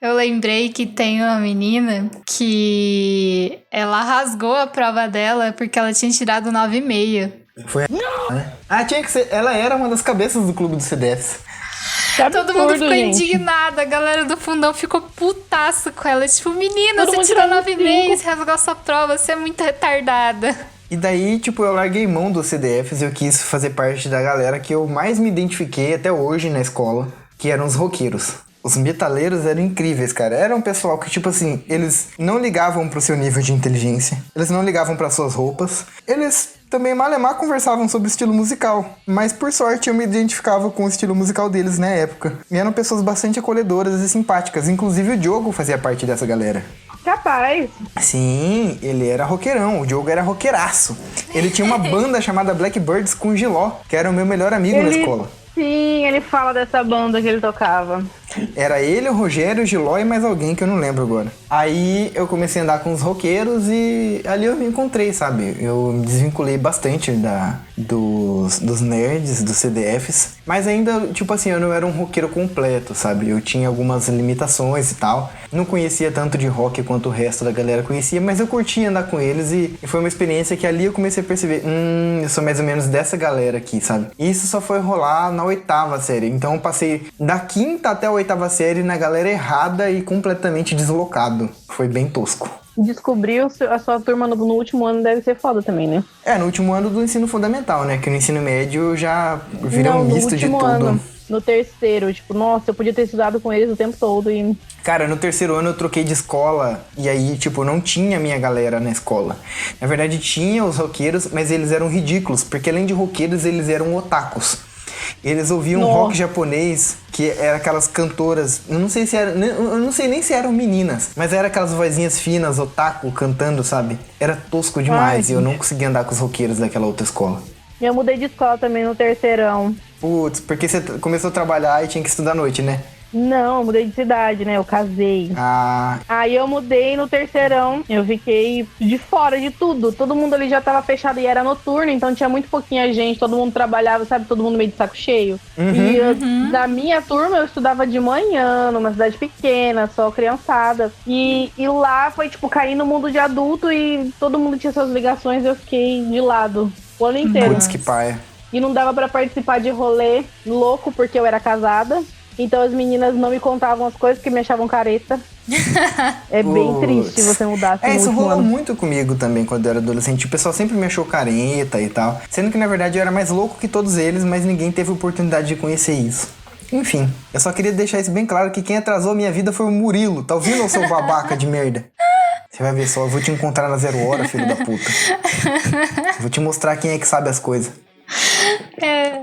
Eu lembrei que tem uma menina que ela rasgou a prova dela porque ela tinha tirado 9,5. Foi a... né? Ah, tinha que ser. Ela era uma das cabeças do clube do CDF. Todo mundo ficou indignado, a galera do fundão ficou putaço com ela. Tipo, menina, Todo você mundo tirou tirando 9,5, você rasgou a sua prova, você é muito retardada. E daí, tipo, eu larguei mão dos CDFs e eu quis fazer parte da galera que eu mais me identifiquei até hoje na escola, que eram os roqueiros. Os metaleiros eram incríveis, cara. Era um pessoal que, tipo assim, eles não ligavam pro seu nível de inteligência. Eles não ligavam pras suas roupas. Eles também, malemar, conversavam sobre estilo musical. Mas, por sorte, eu me identificava com o estilo musical deles na época. E eram pessoas bastante acolhedoras e simpáticas. Inclusive, o Diogo fazia parte dessa galera. Capaz. Sim, ele era roqueirão. O Diogo era roqueiraço. Ele tinha uma banda chamada Blackbirds com o Giló, que era o meu melhor amigo na escola. Sim, ele fala dessa banda que ele tocava. Era ele, o Rogério, o Giló e mais alguém que eu não lembro agora. Aí eu comecei a andar com os roqueiros e ali eu me encontrei, sabe? Eu me desvinculei bastante dos nerds, dos CDFs. Mas ainda, tipo assim, eu não era um roqueiro completo, sabe? Eu tinha algumas limitações e tal. Não conhecia tanto de rock quanto o resto da galera conhecia, mas eu curtia andar com eles e foi uma experiência que ali eu comecei a perceber, eu sou mais ou menos dessa galera aqui, sabe? E isso só foi rolar na 8ª série. Então eu passei da 5ª até a 8ª série na galera errada e completamente deslocado. Foi bem tosco. Descobrir a sua turma no último ano deve ser foda também, né? É, no último ano do ensino fundamental, né? Que no ensino médio já virou um misto de tudo. Ano, no terceiro, tipo, nossa, eu podia ter estudado com eles o tempo todo e... Cara, no terceiro ano eu troquei de escola e aí, tipo, não tinha minha galera na escola. Na verdade, tinha os roqueiros, mas eles eram ridículos, porque além de roqueiros, eles eram otakus. Eles ouviam rock japonês, que era aquelas cantoras, eu não sei nem se eram meninas, mas era aquelas vozinhas finas, otaku, cantando, sabe? Era tosco demais. E eu não conseguia andar com os roqueiros daquela outra escola. Eu mudei de escola também no terceirão. Putz, porque você começou a trabalhar e tinha que estudar à noite, né? Não, eu mudei de cidade, né? Eu casei. Ah. Aí eu mudei no terceirão. Eu fiquei de fora de tudo. Todo mundo ali já tava fechado e era noturno, então tinha muito pouquinha gente. Todo mundo trabalhava, sabe? Todo mundo meio de saco cheio. Na minha turma eu estudava de manhã, numa cidade pequena, só criançada. E lá foi, tipo, cair no mundo de adulto e todo mundo tinha suas ligações e eu fiquei de lado o ano inteiro. Putz, que paia. E não dava pra participar de rolê louco porque eu era casada. Então as meninas não me contavam as coisas porque me achavam careta. É bem triste você mudar assim. Isso rolou muito comigo também quando eu era adolescente. O pessoal sempre me achou careta e tal. Sendo que na verdade eu era mais louco que todos eles, mas ninguém teve oportunidade de conhecer isso. Enfim, eu só queria deixar isso bem claro que quem atrasou a minha vida foi o Murilo. Tá ouvindo, ô seu babaca de merda? Você vai ver só, eu vou te encontrar na 0 hora, filho da puta. Vou te mostrar quem é que sabe as coisas.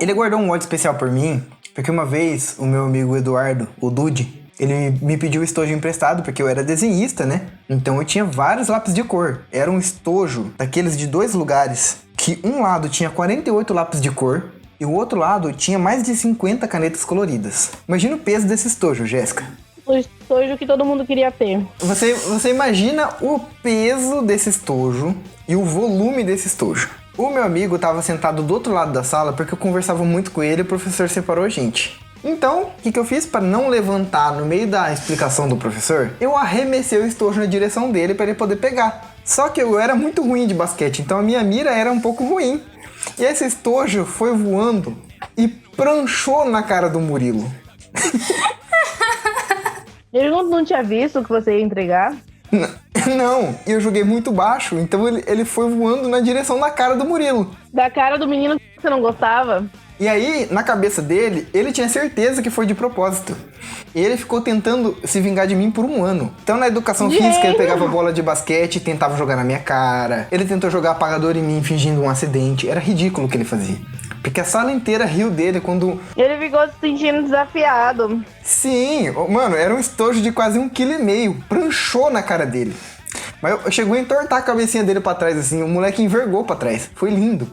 Ele guardou um ódio especial por mim, porque uma vez o meu amigo Eduardo, o Dude, ele me pediu estojo emprestado, porque eu era desenhista, né? Então eu tinha vários lápis de cor. Era um estojo daqueles de 2 lugares, que um lado tinha 48 lápis de cor e o outro lado tinha mais de 50 canetas coloridas. Imagina o peso desse estojo, Jéssica. O estojo que todo mundo queria ter. Você imagina o peso desse estojo e o volume desse estojo. O meu amigo estava sentado do outro lado da sala porque eu conversava muito com ele e o professor separou a gente. Então, o que eu fiz para não levantar no meio da explicação do professor? Eu arremessei o estojo na direção dele para ele poder pegar. Só que eu era muito ruim de basquete, então a minha mira era um pouco ruim. E esse estojo foi voando e pranchou na cara do Murilo. Ele não tinha visto que você ia entregar? Não, eu joguei muito baixo, então ele foi voando na direção da cara do Murilo. Da cara do menino que você não gostava? E aí, na cabeça dele, ele tinha certeza que foi de propósito. E ele ficou tentando se vingar de mim por 1 ano. Então, na educação física, ele pegava bola de basquete e tentava jogar na minha cara. Ele tentou jogar apagador em mim, fingindo um acidente. Era ridículo o que ele fazia. Porque a sala inteira riu dele quando... Ele ficou se sentindo desafiado. Sim, mano, era um estojo de quase 1,5 kg. Pranchou na cara dele. Mas chegou a entortar a cabecinha dele pra trás, assim. O moleque envergou pra trás. Foi lindo.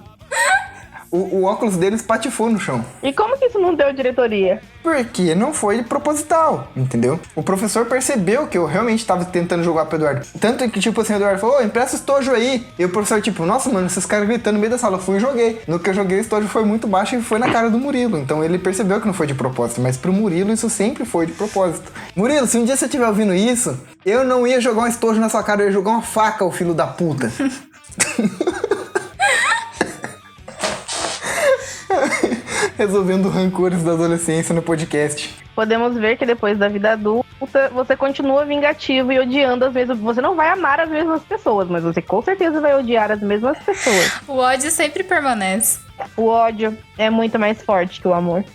O óculos dele espatifou no chão. E como que isso não deu diretoria? Porque não foi proposital, entendeu? O professor percebeu que eu realmente tava tentando jogar pro Eduardo. Tanto que, tipo assim, o Eduardo falou, empresta o estojo aí. E o professor, tipo, nossa, mano, esses caras gritando no meio da sala. Eu fui e joguei. No que eu joguei, o estojo foi muito baixo e foi na cara do Murilo. Então ele percebeu que não foi de propósito. Mas pro Murilo, isso sempre foi de propósito. Murilo, se um dia você estiver ouvindo isso, eu não ia jogar um estojo na sua cara, eu ia jogar uma faca, ô filho da puta. Resolvendo rancores da adolescência no podcast. Podemos ver que depois da vida adulta, você continua vingativo e odiando as mesmas... Você não vai amar as mesmas pessoas, mas você com certeza vai odiar as mesmas pessoas. O ódio sempre permanece. O ódio é muito mais forte que o amor.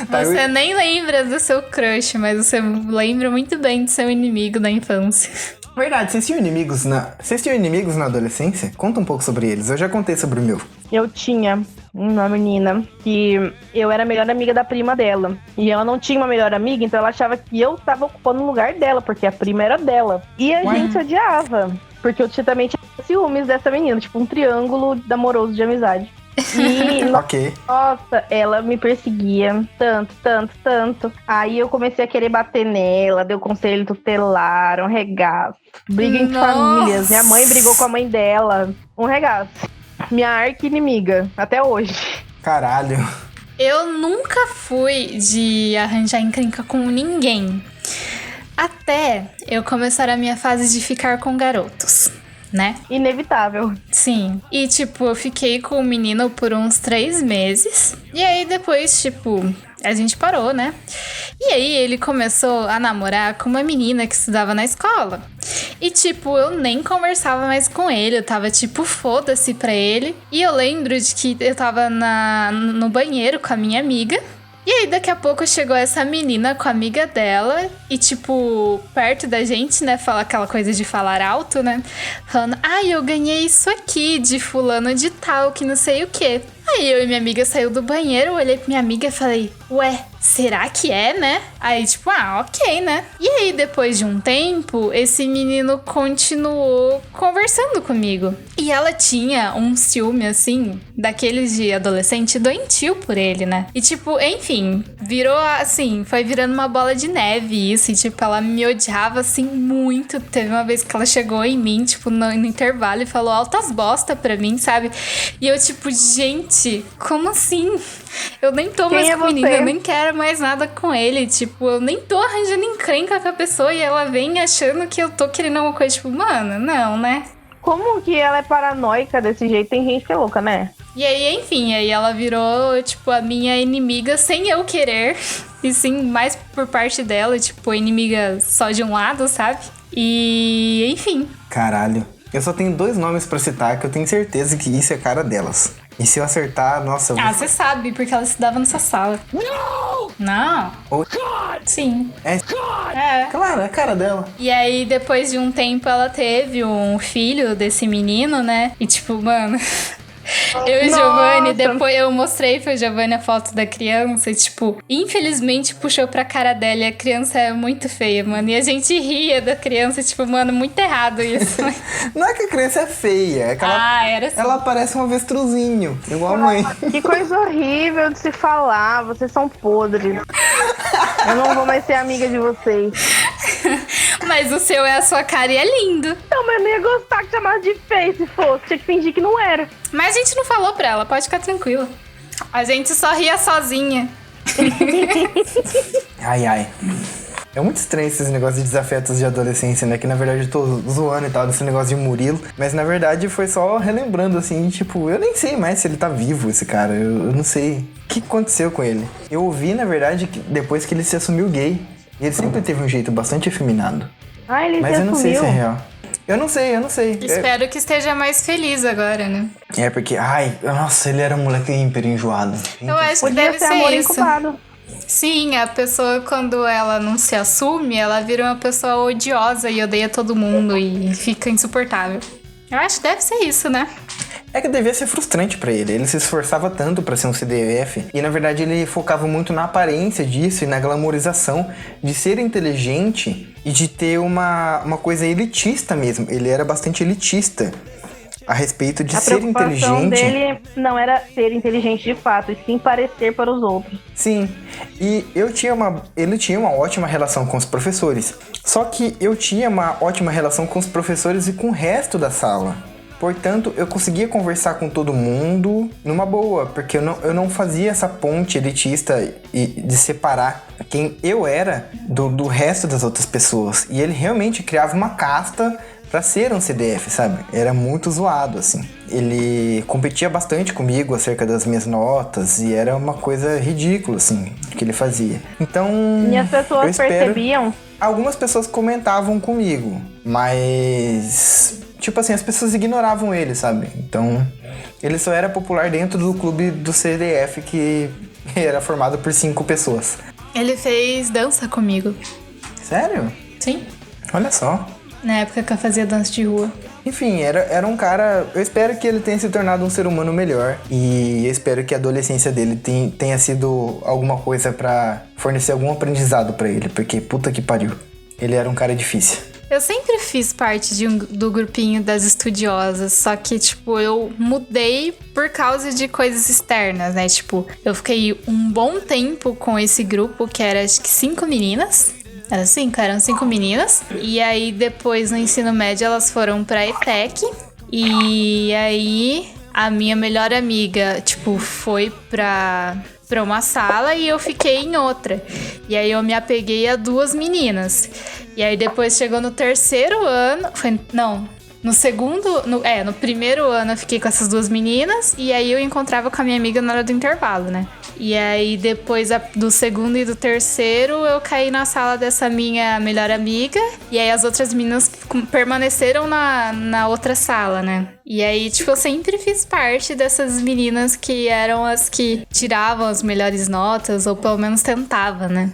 Você nem lembra do seu crush, mas você lembra muito bem do seu inimigo da infância. Verdade, vocês tinham inimigos na adolescência? Conta um pouco sobre eles, eu já contei sobre o meu. Eu tinha uma menina que eu era a melhor amiga da prima dela. E ela não tinha uma melhor amiga, então ela achava que eu tava ocupando o lugar dela, porque a prima era dela. E a gente se odiava, porque eu também tinha ciúmes dessa menina, tipo um triângulo amoroso de amizade. E, Ok. Nossa, ela me perseguia tanto. Aí eu comecei a querer bater nela, deu conselho tutelar, um regaço. Briga entre famílias. Minha mãe brigou com a mãe dela. Um regaço. Minha arqui-inimiga, até hoje. Caralho. Eu nunca fui de arranjar encrenca com ninguém. Até eu começar a minha fase de ficar com garotos, né? Inevitável. Sim. E, tipo, eu fiquei com o menino por uns 3 meses. E aí, depois, tipo, a gente parou, né? E aí, ele começou a namorar com uma menina que estudava na escola. E, tipo, eu nem conversava mais com ele. Eu tava, tipo, foda-se pra ele. E eu lembro de que eu tava no banheiro com a minha amiga. E aí, daqui a pouco, chegou essa menina com a amiga dela. E, tipo, perto da gente, né? Fala aquela coisa de falar alto, né? Falando, eu ganhei isso aqui de fulano de tal, que não sei o quê. Aí eu e minha amiga saiu do banheiro, eu olhei pra minha amiga e falei, ué, será que é, né? Aí, tipo, ok, né? E aí, depois de um tempo, esse menino continuou conversando comigo. E ela tinha um ciúme, assim, daqueles de adolescente doentio por ele, né? E, tipo, enfim, virou, assim, foi virando uma bola de neve isso. E, tipo, ela me odiava, assim, muito. Teve uma vez que ela chegou em mim, tipo, no intervalo e falou altas bosta pra mim, sabe? E eu, tipo, gente, como assim? Eu nem tô mais com o menino, eu nem quero mais nada com ele. Tipo, eu nem tô arranjando encrenca com a pessoa e ela vem achando que eu tô querendo alguma coisa. Tipo, mano, não, né? Como que ela é paranoica desse jeito? Tem gente que é louca, né? E aí, enfim, aí ela virou, tipo, a minha inimiga sem eu querer. E sim, mais por parte dela, tipo, inimiga só de um lado, sabe? E, enfim. Caralho. Eu só tenho 2 nomes pra citar que eu tenho certeza que isso é cara delas. E se eu acertar, nossa... eu vou... você sabe, porque ela estudava nessa sala. Não! Oh. Sim. É? Claro, é a cara dela. E aí, depois de um tempo, ela teve um filho desse menino, né? E tipo, mano... Eu e o Giovanni, depois eu mostrei pro Giovanni a foto da criança e, tipo, infelizmente puxou pra cara dela e a criança é muito feia, mano. E a gente ria da criança, tipo, mano, muito errado isso. Não é que a criança é feia, é que era assim. ela parece um avestruzinho, igual a mãe. Que coisa horrível de se falar, vocês são podres. Eu não vou mais ser amiga de vocês. Mas o seu é a sua cara e é lindo. Não, mas eu não ia gostar que chamasse de feio se fosse. Tinha que fingir que não era. Mas a gente não falou pra ela, pode ficar tranquila. A gente só ria sozinha. Ai. É muito estranho esses negócios de desafetos de adolescência, né? Que na verdade eu tô zoando e tal, desse negócio de Murilo. Mas na verdade foi só relembrando, assim, tipo, eu nem sei mais se ele tá vivo, esse cara. Eu não sei. O que aconteceu com ele? Eu ouvi, na verdade, que depois que ele se assumiu gay. E ele sempre teve um jeito bastante efeminado. Ele mas se eu não sei se é real. Eu não sei. Espero que esteja mais feliz agora, né? É porque, nossa, ele era um moleque hiper enjoado. Eu acho que Podia deve ser ser amor isso. incubado. Sim, a pessoa, quando ela não se assume, ela vira uma pessoa odiosa e odeia todo mundo e fica insuportável. Eu acho que deve ser isso, né? É que devia ser frustrante pra ele. Ele se esforçava tanto pra ser um CDF e, na verdade, ele focava muito na aparência disso e na glamorização de ser inteligente e de ter uma coisa elitista mesmo. Ele era bastante elitista a respeito de ser inteligente. A preocupação dele não era ser inteligente de fato, e sim parecer para os outros. Sim, e ele tinha uma ótima relação com os professores. Só que eu tinha uma ótima relação com os professores e com o resto da sala. Portanto, eu conseguia conversar com todo mundo numa boa, porque eu não fazia essa ponte elitista de separar quem eu era do resto das outras pessoas. E ele realmente criava uma casta pra ser um CDF, sabe? Era muito zoado, assim. Ele competia bastante comigo acerca das minhas notas e era uma coisa ridícula, assim, que ele fazia. Então, e as pessoas percebiam? Algumas pessoas comentavam comigo, mas... tipo assim, as pessoas ignoravam ele, sabe? Então, ele só era popular dentro do clube do CDF, que era formado por 5 pessoas. Ele fez dança comigo. Sério? Sim. Olha só. Na época que eu fazia dança de rua. Enfim, era um cara... Eu espero que ele tenha se tornado um ser humano melhor. E eu espero que a adolescência dele tenha sido alguma coisa pra fornecer algum aprendizado pra ele. Porque, puta que pariu. Ele era um cara difícil. Eu sempre fiz parte do grupinho das estudiosas, só que, tipo, eu mudei por causa de coisas externas, né? Tipo, eu fiquei um bom tempo com esse grupo, que era, acho que 5 meninas. Eram 5 meninas. E aí, depois, no ensino médio, elas foram pra ETEC. E aí, a minha melhor amiga, tipo, foi pra uma sala e eu fiquei em outra. E aí, eu me apeguei a 2 meninas. E aí, depois, chegou no terceiro ano... No primeiro ano eu fiquei com essas 2 meninas. E aí, eu encontrava com a minha amiga na hora do intervalo, né? E aí, depois do segundo e do terceiro, eu caí na sala dessa minha melhor amiga. E aí, as outras meninas permaneceram na outra sala, né? E aí, tipo, eu sempre fiz parte dessas meninas que eram as que tiravam as melhores notas, ou pelo menos tentava, né?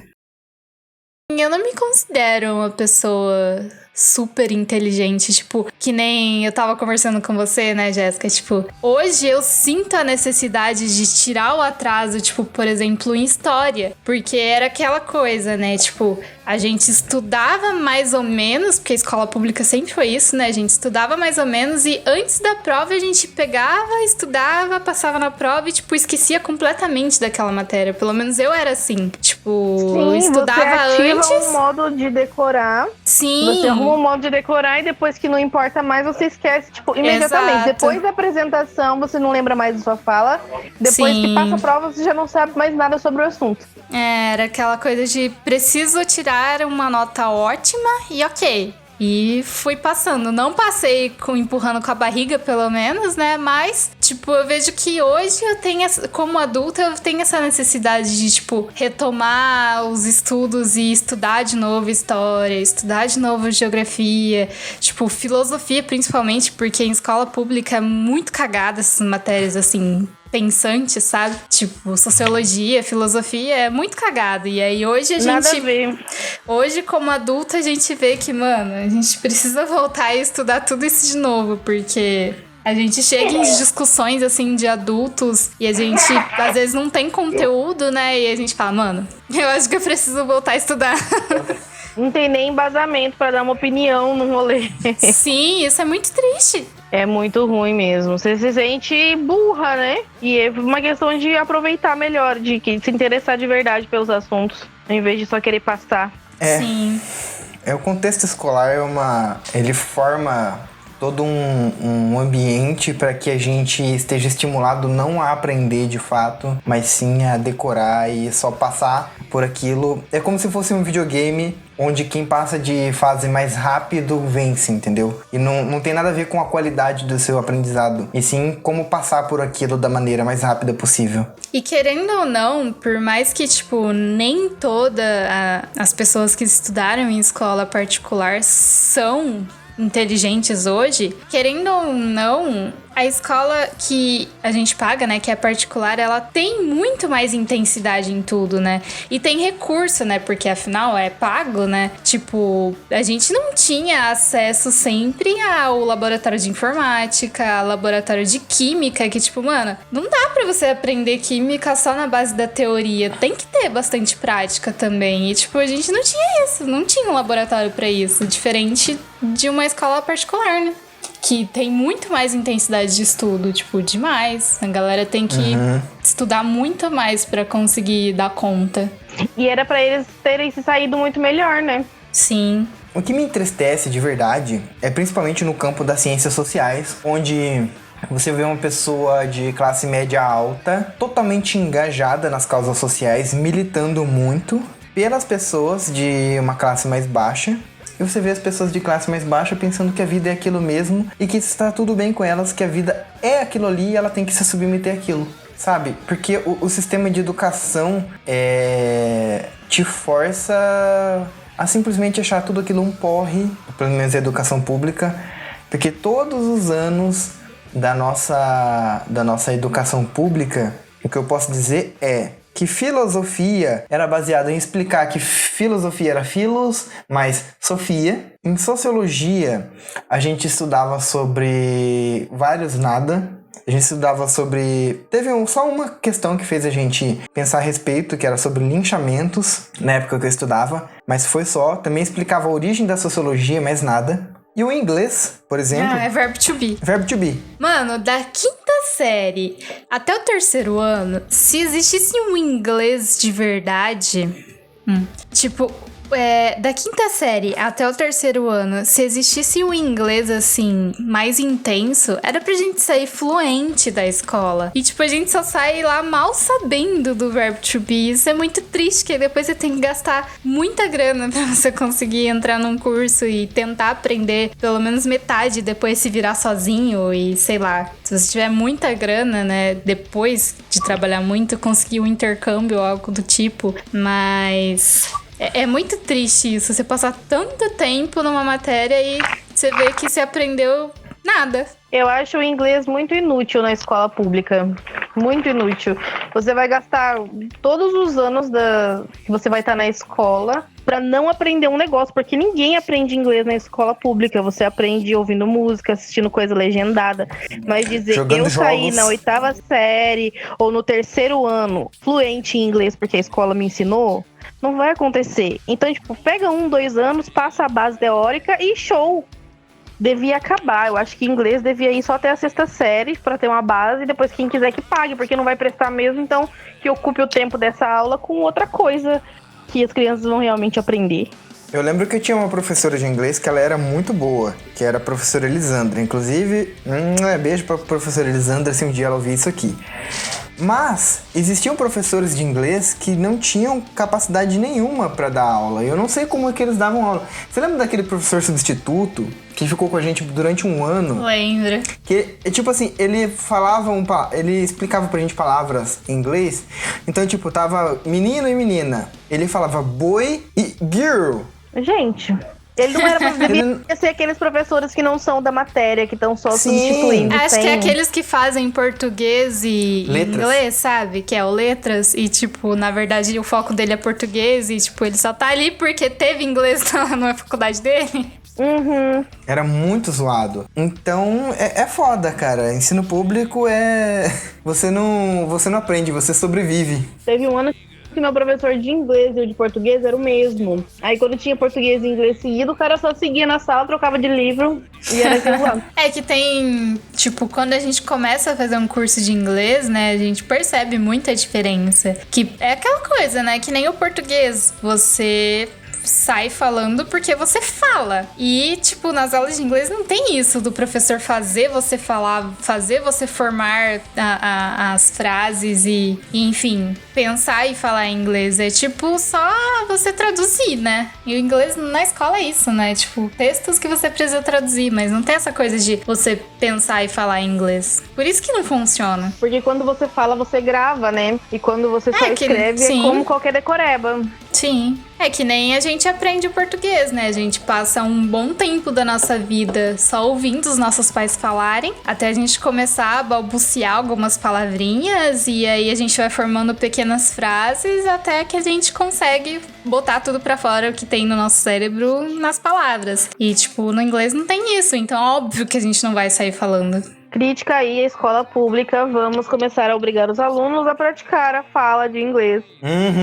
Eu não me considero uma pessoa super inteligente, tipo, que nem eu tava conversando com você, né, Jéssica? Tipo, hoje eu sinto a necessidade de tirar o atraso, tipo, por exemplo, em história, porque era aquela coisa, né? Tipo, a gente estudava mais ou menos, porque a escola pública sempre foi isso, né? A gente estudava mais ou menos e antes da prova a gente pegava, estudava, passava na prova e, tipo, esquecia completamente daquela matéria. Pelo menos eu era assim. Tipo, eu estudava você antes. Um modo de decorar. Sim. Você arruma um modo de decorar e depois que não importa mais, você esquece, tipo, imediatamente. Exato. Depois da apresentação, você não lembra mais da sua fala. Depois Sim. que passa a prova, você já não sabe mais nada sobre o assunto. Era aquela coisa de preciso tirar uma nota ótima e ok. E fui passando. Não passei empurrando com a barriga, pelo menos, né? Mas, tipo, eu vejo que hoje eu tenho, como adulta, eu tenho essa necessidade de, tipo, retomar os estudos e estudar de novo história, estudar de novo geografia, tipo, filosofia principalmente, porque em escola pública é muito cagada essas matérias, assim, pensantes, sabe? Tipo, sociologia, filosofia é muito cagado. E aí hoje a gente... Nada a ver. Hoje, como adulta, a gente vê que, mano, a gente precisa voltar e estudar tudo isso de novo, porque a gente chega em discussões, assim, de adultos e a gente, às vezes, não tem conteúdo, né? E a gente fala, mano, eu acho que eu preciso voltar a estudar. Não tem nem embasamento pra dar uma opinião no rolê. Sim, isso é muito triste. É muito ruim mesmo. Você se sente burra, né? E é uma questão de aproveitar melhor, de se interessar de verdade pelos assuntos, ao invés de só querer passar. Sim. O contexto escolar ele forma todo um ambiente para que a gente esteja estimulado não a aprender de fato, mas sim a decorar e só passar por aquilo. É como se fosse um videogame onde quem passa de fase mais rápido vence, entendeu? E não tem nada a ver com a qualidade do seu aprendizado, e sim como passar por aquilo da maneira mais rápida possível. E querendo ou não, por mais que, tipo, nem todas as pessoas que estudaram em escola particular são inteligentes hoje, querendo ou não, a escola que a gente paga, né, que é particular, ela tem muito mais intensidade em tudo, né? E tem recurso, né? Porque afinal é pago, né? Tipo, a gente não tinha acesso sempre ao laboratório de informática, laboratório de química, que tipo, mano, não dá pra você aprender química só na base da teoria. Tem que ter bastante prática também. E tipo, a gente não tinha isso, não tinha um laboratório pra isso, diferente de uma escola particular, né? Que tem muito mais intensidade de estudo, tipo, demais. A galera tem que estudar muito mais pra conseguir dar conta. E era pra eles terem se saído muito melhor, né? Sim. O que me entristece de verdade é principalmente no campo das ciências sociais, onde você vê uma pessoa de classe média alta, totalmente engajada nas causas sociais, militando muito pelas pessoas de uma classe mais baixa. E você vê as pessoas de classe mais baixa pensando que a vida é aquilo mesmo e que está tudo bem com elas, que a vida é aquilo ali e ela tem que se submeter àquilo, sabe? Porque o sistema de educação te força a simplesmente achar tudo aquilo um porre, pelo menos a educação pública, porque todos os anos da nossa educação pública, o que eu posso dizer é que filosofia era baseada em explicar que filosofia era filos mais sofia. Em sociologia, a gente estudava sobre vários nada. A gente estudava sobre... Teve só uma questão que fez a gente pensar a respeito, que era sobre linchamentos, na época que eu estudava. Mas foi só. Também explicava a origem da sociologia, mais nada. E o inglês, por exemplo... É verbo to be. Verbo to be. Mano, da quinta série até o terceiro ano, se existisse um inglês de verdade... Tipo, da quinta série até o terceiro ano, se existisse um inglês, assim, mais intenso, era pra gente sair fluente da escola. E, tipo, a gente só sai lá mal sabendo do verbo to be. Isso é muito triste, que depois você tem que gastar muita grana pra você conseguir entrar num curso e tentar aprender pelo menos metade, depois se virar sozinho e, sei lá, se você tiver muita grana, né, depois de trabalhar muito, conseguir um intercâmbio ou algo do tipo. Mas... É muito triste isso, você passar tanto tempo numa matéria e você vê que você aprendeu nada. Eu acho o inglês muito inútil na escola pública. Muito inútil. Você vai gastar todos os anos que você vai estar na escola pra não aprender um negócio, porque ninguém aprende inglês na escola pública. Você aprende ouvindo música, assistindo coisa legendada. Mas dizer Jogando eu saí jogos. na 8ª série ou no terceiro ano fluente em inglês porque a escola me ensinou, não vai acontecer. Então, tipo, pega 1, 2 anos, passa a base teórica e show. Devia acabar. Eu acho que inglês devia ir só até a 6ª série pra ter uma base e depois quem quiser que pague, porque não vai prestar mesmo, então que ocupe o tempo dessa aula com outra coisa que as crianças vão realmente aprender. Eu lembro que eu tinha uma professora de inglês que ela era muito boa, que era a professora Elisandra. Inclusive, beijo pra professora Elisandra se um dia ela ouvir isso aqui. Mas existiam professores de inglês que não tinham capacidade nenhuma para dar aula. Eu não sei como é que eles davam aula. Você lembra daquele professor substituto que ficou com a gente durante um ano? Lembra. Que, tipo assim, ele explicava pra gente palavras em inglês. Então, tipo, tava menino e menina. Ele falava boy e girl. Gente... Ele não era pra devia ser aqueles professores que não são da matéria, que estão só substituindo. Acho que é aqueles que fazem português e inglês, sabe? Que é o letras. E, tipo, na verdade, o foco dele é português. E, tipo, ele só tá ali porque teve inglês na faculdade dele. Uhum. Era muito zoado. Então, é foda, cara. Ensino público é... Você não aprende, você sobrevive. Teve um ano que meu professor de inglês e o de português era o mesmo. Aí quando tinha português e inglês seguido, o cara só seguia na sala, trocava de livro e era aquilo lá. É que tem, tipo, quando a gente começa a fazer um curso de inglês, né, a gente percebe muita diferença. Que é aquela coisa, né, que nem o português, você sai falando porque você fala. E, tipo, nas aulas de inglês não tem isso do professor fazer você falar, fazer você formar as frases e, enfim, pensar e falar em inglês. É, tipo, só você traduzir, né? E o inglês na escola é isso, né? Tipo, textos que você precisa traduzir, mas não tem essa coisa de você pensar e falar em inglês. Por isso que não funciona. Porque quando você fala, você grava, né? E quando você só escreve, é como qualquer decoreba. Sim. É que nem a gente aprende o português, né? A gente passa um bom tempo da nossa vida só ouvindo os nossos pais falarem, até a gente começar a balbuciar algumas palavrinhas, e aí a gente vai formando pequenas frases até que a gente consegue botar tudo pra fora o que tem no nosso cérebro nas palavras. E, tipo, no inglês não tem isso, então é óbvio que a gente não vai sair falando. Crítica aí à escola pública, vamos começar a obrigar os alunos a praticar a fala de inglês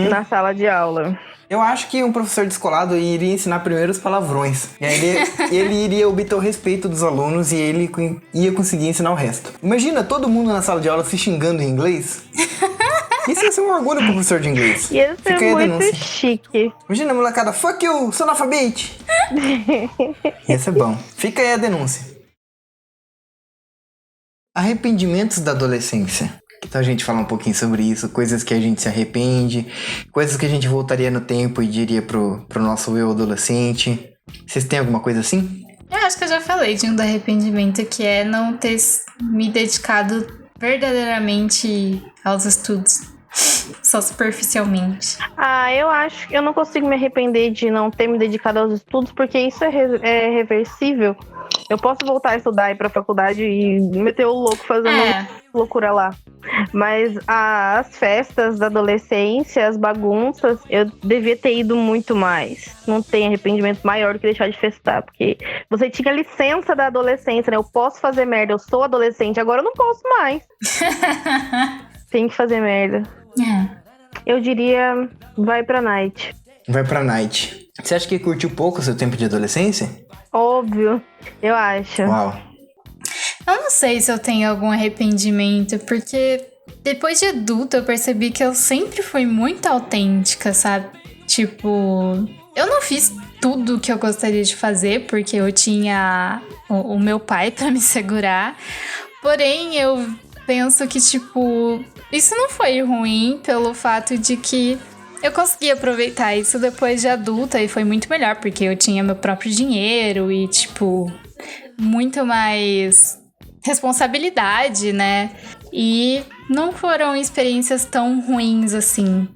na sala de aula. Eu acho que um professor descolado iria ensinar primeiro os palavrões. E aí ele iria obter o respeito dos alunos e ele ia conseguir ensinar o resto. Imagina todo mundo na sala de aula se xingando em inglês. Isso ia ser um orgulho pro professor de inglês. Ia ser muito chique. Imagina a molecada, fuck you, sou analfabete. Ia ser bom. Fica aí a denúncia. Arrependimentos da adolescência. Então a gente fala um pouquinho sobre isso, coisas que a gente se arrepende, coisas que a gente voltaria no tempo e diria pro nosso eu adolescente. Vocês têm alguma coisa assim? Eu acho que eu já falei de um do arrependimento, que é não ter me dedicado verdadeiramente aos estudos, só superficialmente. Eu acho que eu não consigo me arrepender de não ter me dedicado aos estudos, porque isso é reversível. Eu posso voltar a estudar, ir pra faculdade e meter o louco fazendo loucura lá. Mas as festas da adolescência, as bagunças, eu devia ter ido muito mais. Não tem arrependimento maior do que deixar de festar. Porque você tinha licença da adolescência, né? Eu posso fazer merda, eu sou adolescente, agora eu não posso mais. Tem que fazer merda. Eu diria, vai pra night. Vai pra night. Você acha que curtiu pouco o seu tempo de adolescência? Óbvio, eu acho. Uau. Eu não sei se eu tenho algum arrependimento, porque depois de adulta eu percebi que eu sempre fui muito autêntica, sabe? Tipo, eu não fiz tudo o que eu gostaria de fazer, porque eu tinha o meu pai pra me segurar. Porém, eu penso que, tipo, isso não foi ruim pelo fato de que eu consegui aproveitar isso depois de adulta e foi muito melhor, porque eu tinha meu próprio dinheiro e, tipo, muito mais responsabilidade, né? E não foram experiências tão ruins assim.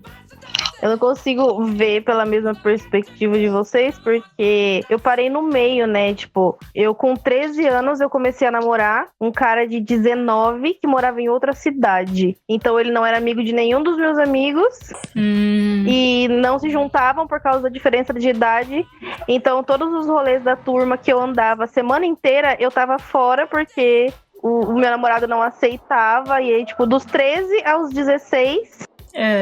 Eu não consigo ver pela mesma perspectiva de vocês, porque eu parei no meio, né? Tipo, eu com 13 anos eu comecei a namorar um cara de 19 que morava em outra cidade. Então ele não era amigo de nenhum dos meus amigos e não se juntavam por causa da diferença de idade. Então todos os rolês da turma que eu andava a semana inteira, eu tava fora porque o meu namorado não aceitava. E aí, tipo, dos 13 aos 16...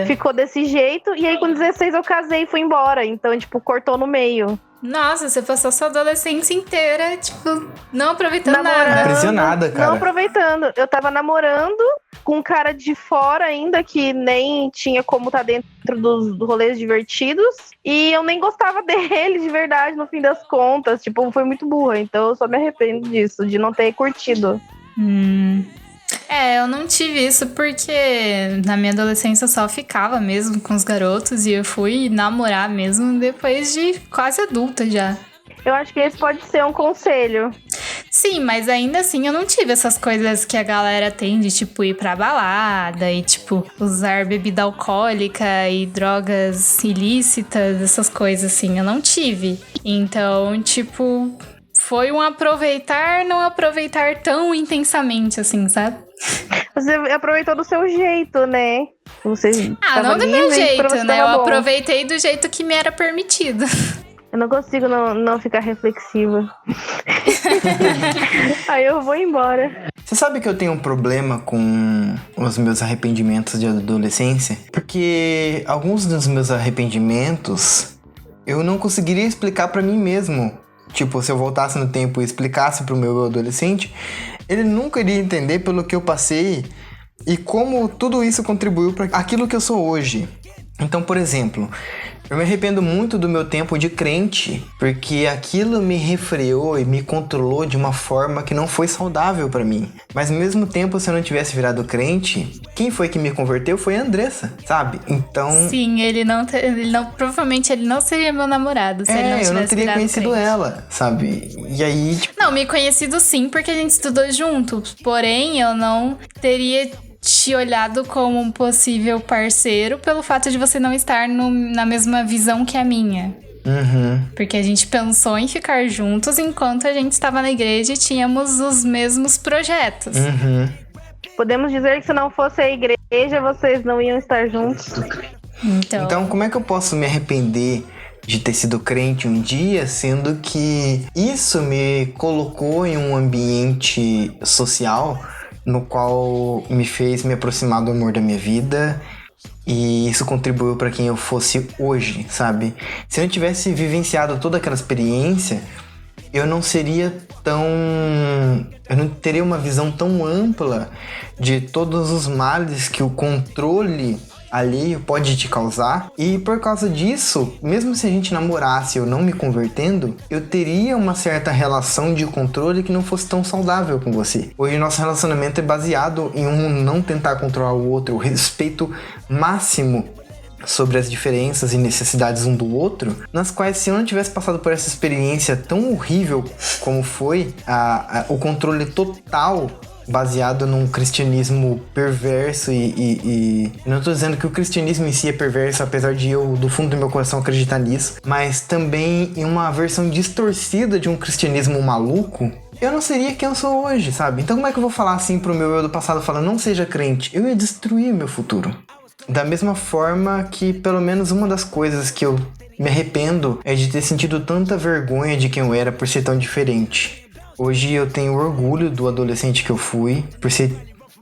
ficou desse jeito, e aí com 16 eu casei e fui embora. Então, tipo, cortou no meio. Nossa, você passou sua adolescência inteira, tipo, não aproveitando nada. Impressionada, cara. Não aproveitando. Eu tava namorando com um cara de fora ainda, que nem tinha como estar dentro dos rolês divertidos. E eu nem gostava dele de verdade, no fim das contas. Tipo, foi muito burra. Então eu só me arrependo disso, de não ter curtido. Eu não tive isso porque na minha adolescência eu só ficava mesmo com os garotos e eu fui namorar mesmo depois de quase adulta já. Eu acho que esse pode ser um conselho. Sim, mas ainda assim eu não tive essas coisas que a galera tem de, tipo, ir pra balada e, tipo, usar bebida alcoólica e drogas ilícitas, essas coisas assim, eu não tive. Então, tipo, foi um aproveitar, não aproveitar tão intensamente assim, sabe? Você aproveitou do seu jeito, né? Você não do meu jeito, né? Eu bom. aproveitei do jeito que me era permitido. Eu não consigo não ficar reflexiva. Aí eu vou embora. Você sabe que eu tenho um problema com os meus arrependimentos de adolescência? Porque alguns dos meus arrependimentos eu não conseguiria explicar pra mim mesmo. Tipo, se eu voltasse no tempo e explicasse pro meu adolescente, ele nunca iria entender pelo que eu passei e como tudo isso contribuiu para aquilo que eu sou hoje. Então, por exemplo, eu me arrependo muito do meu tempo de crente, porque aquilo me refreou e me controlou de uma forma que não foi saudável pra mim. Mas ao mesmo tempo, se eu não tivesse virado crente, quem foi que me converteu foi a Andressa, sabe? Então... Sim, provavelmente ele não seria meu namorado se ele não tivesse eu não teria virado conhecido crente. ela, sabe? E aí, tipo... Não, me conhecido sim, porque a gente estudou junto. Porém, eu não teria te olhado como um possível parceiro pelo fato de você não estar na mesma visão que a minha. Porque a gente pensou em ficar juntos enquanto a gente estava na igreja e tínhamos os mesmos projetos. Podemos dizer que se não fosse a igreja, vocês não iam estar juntos. Então, como é que eu posso me arrepender de ter sido crente um dia, sendo que isso me colocou em um ambiente social no qual me fez me aproximar do amor da minha vida, e isso contribuiu para quem eu fosse hoje, sabe? Se eu não tivesse vivenciado toda aquela experiência, eu não seria tão... eu não teria uma visão tão ampla de todos os males que o controle alheio pode te causar. E por causa disso, mesmo se a gente namorasse eu não me convertendo, eu teria uma certa relação de controle que não fosse tão saudável com você. Hoje nosso relacionamento é baseado em um não tentar controlar o outro, o respeito máximo sobre as diferenças e necessidades um do outro, nas quais, se eu não tivesse passado por essa experiência tão horrível como foi o controle total baseado num cristianismo perverso e não estou dizendo que o cristianismo em si é perverso, apesar de eu, do fundo do meu coração, acreditar nisso, mas também em uma versão distorcida de um cristianismo maluco, eu não seria quem eu sou hoje, sabe? Então como é que eu vou falar assim pro meu eu do passado, falando, não seja crente? Eu ia destruir meu futuro. Da mesma forma que, pelo menos uma das coisas que eu me arrependo é de ter sentido tanta vergonha de quem eu era por ser tão diferente. Hoje eu tenho orgulho do adolescente que eu fui,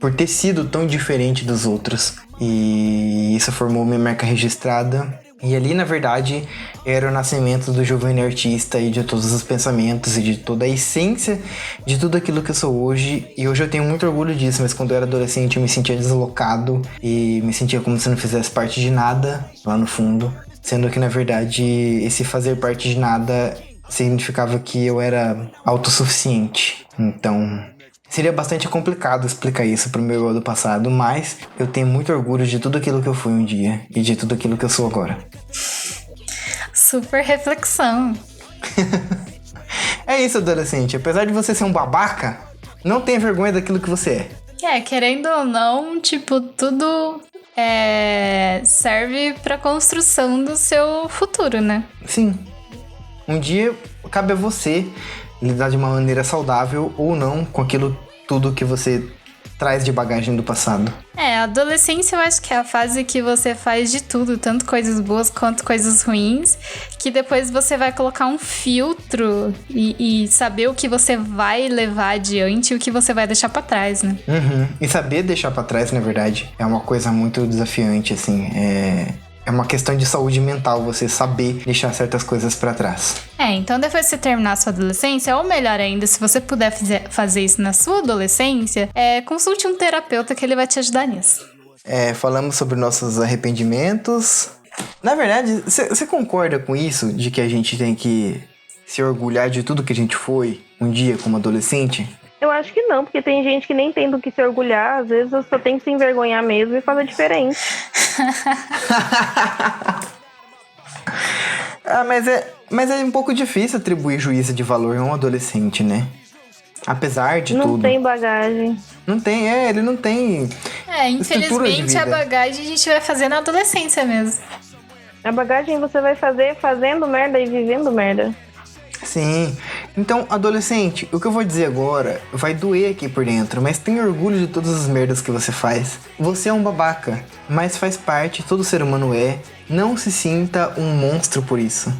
por ter sido tão diferente dos outros. E isso formou minha marca registrada. E ali, na verdade, era o nascimento do jovem artista e de todos os pensamentos e de toda a essência de tudo aquilo que eu sou hoje. E hoje eu tenho muito orgulho disso, mas quando eu era adolescente eu me sentia deslocado e me sentia como se não fizesse parte de nada lá no fundo. Sendo que, na verdade, esse fazer parte de nada significava que eu era autossuficiente. Então, seria bastante complicado explicar isso pro meu eu do passado, mas eu tenho muito orgulho de tudo aquilo que eu fui um dia e de tudo aquilo que eu sou agora. Super reflexão. É isso, adolescente. Apesar de você ser um babaca, não tenha vergonha daquilo que você é. Querendo ou não, tipo, tudo serve pra construção do seu futuro, né? Sim. Um dia cabe a você lidar de uma maneira saudável ou não com aquilo tudo que você traz de bagagem do passado. A adolescência eu acho que é a fase que você faz de tudo, tanto coisas boas quanto coisas ruins, que depois você vai colocar um filtro e saber o que você vai levar adiante e o que você vai deixar pra trás, né? E saber deixar pra trás, na verdade, é uma coisa muito desafiante, assim. É uma questão de saúde mental, você saber deixar certas coisas pra trás. Então depois que você terminar a sua adolescência, ou melhor ainda, se você puder fazer isso na sua adolescência, consulte um terapeuta que ele vai te ajudar nisso. Falamos sobre nossos arrependimentos. Na verdade, você concorda com isso? De que a gente tem que se orgulhar de tudo que a gente foi um dia como adolescente? Eu acho que não, porque tem gente que nem tem do que se orgulhar. Às vezes eu só tem que se envergonhar mesmo e fazer diferente. Mas é um pouco difícil atribuir juízo de valor a um adolescente, né? Apesar de tudo. Não tem bagagem. Não tem, ele não tem. Infelizmente a bagagem a gente vai fazer na adolescência mesmo. A bagagem você vai fazer fazendo merda e vivendo merda. Sim. Então, adolescente, o que eu vou dizer agora vai doer aqui por dentro, mas tenha orgulho de todas as merdas que você faz. Você é um babaca, mas faz parte, todo ser humano é. Não se sinta um monstro por isso.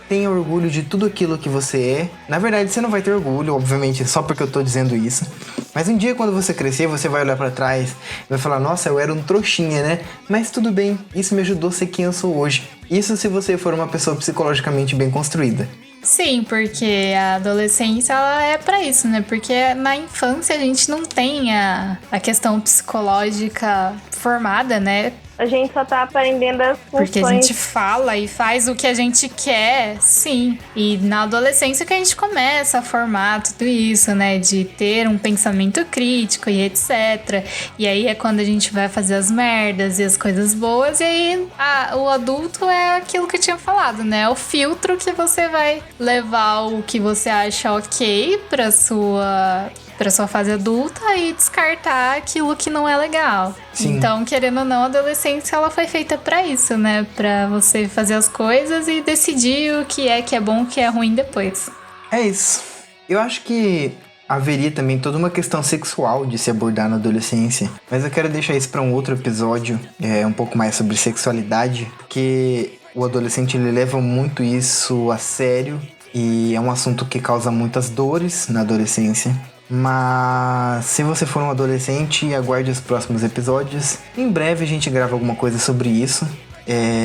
Tenha orgulho de tudo aquilo que você é. Na verdade, você não vai ter orgulho, obviamente, só porque eu tô dizendo isso. Mas um dia, quando você crescer, você vai olhar pra trás e vai falar, nossa, eu era um trouxinha, né? Mas tudo bem, isso me ajudou a ser quem eu sou hoje. Isso se você for uma pessoa psicologicamente bem construída. Sim, porque a adolescência ela é pra isso, né? Porque na infância a gente não tem a questão psicológica formada, né? A gente só tá aprendendo as funções. Porque a gente fala e faz o que a gente quer, sim. E na adolescência que a gente começa a formar tudo isso, né? De ter um pensamento crítico e etc. E aí é quando a gente vai fazer as merdas e as coisas boas. E aí o adulto é aquilo que eu tinha falado, né? O filtro que você vai levar o que você acha ok pra sua fase adulta e descartar aquilo que não é legal. Sim. Então, querendo ou não, a adolescência ela foi feita pra isso, né? Pra você fazer as coisas e decidir o que é bom, o que é ruim depois. É isso. Eu acho que haveria também toda uma questão sexual de se abordar na adolescência, mas eu quero deixar isso pra um outro episódio, um pouco mais sobre sexualidade, porque o adolescente ele leva muito isso a sério e é um assunto que causa muitas dores na adolescência. Mas se você for um adolescente, aguarde os próximos episódios. Em breve a gente grava alguma coisa sobre isso.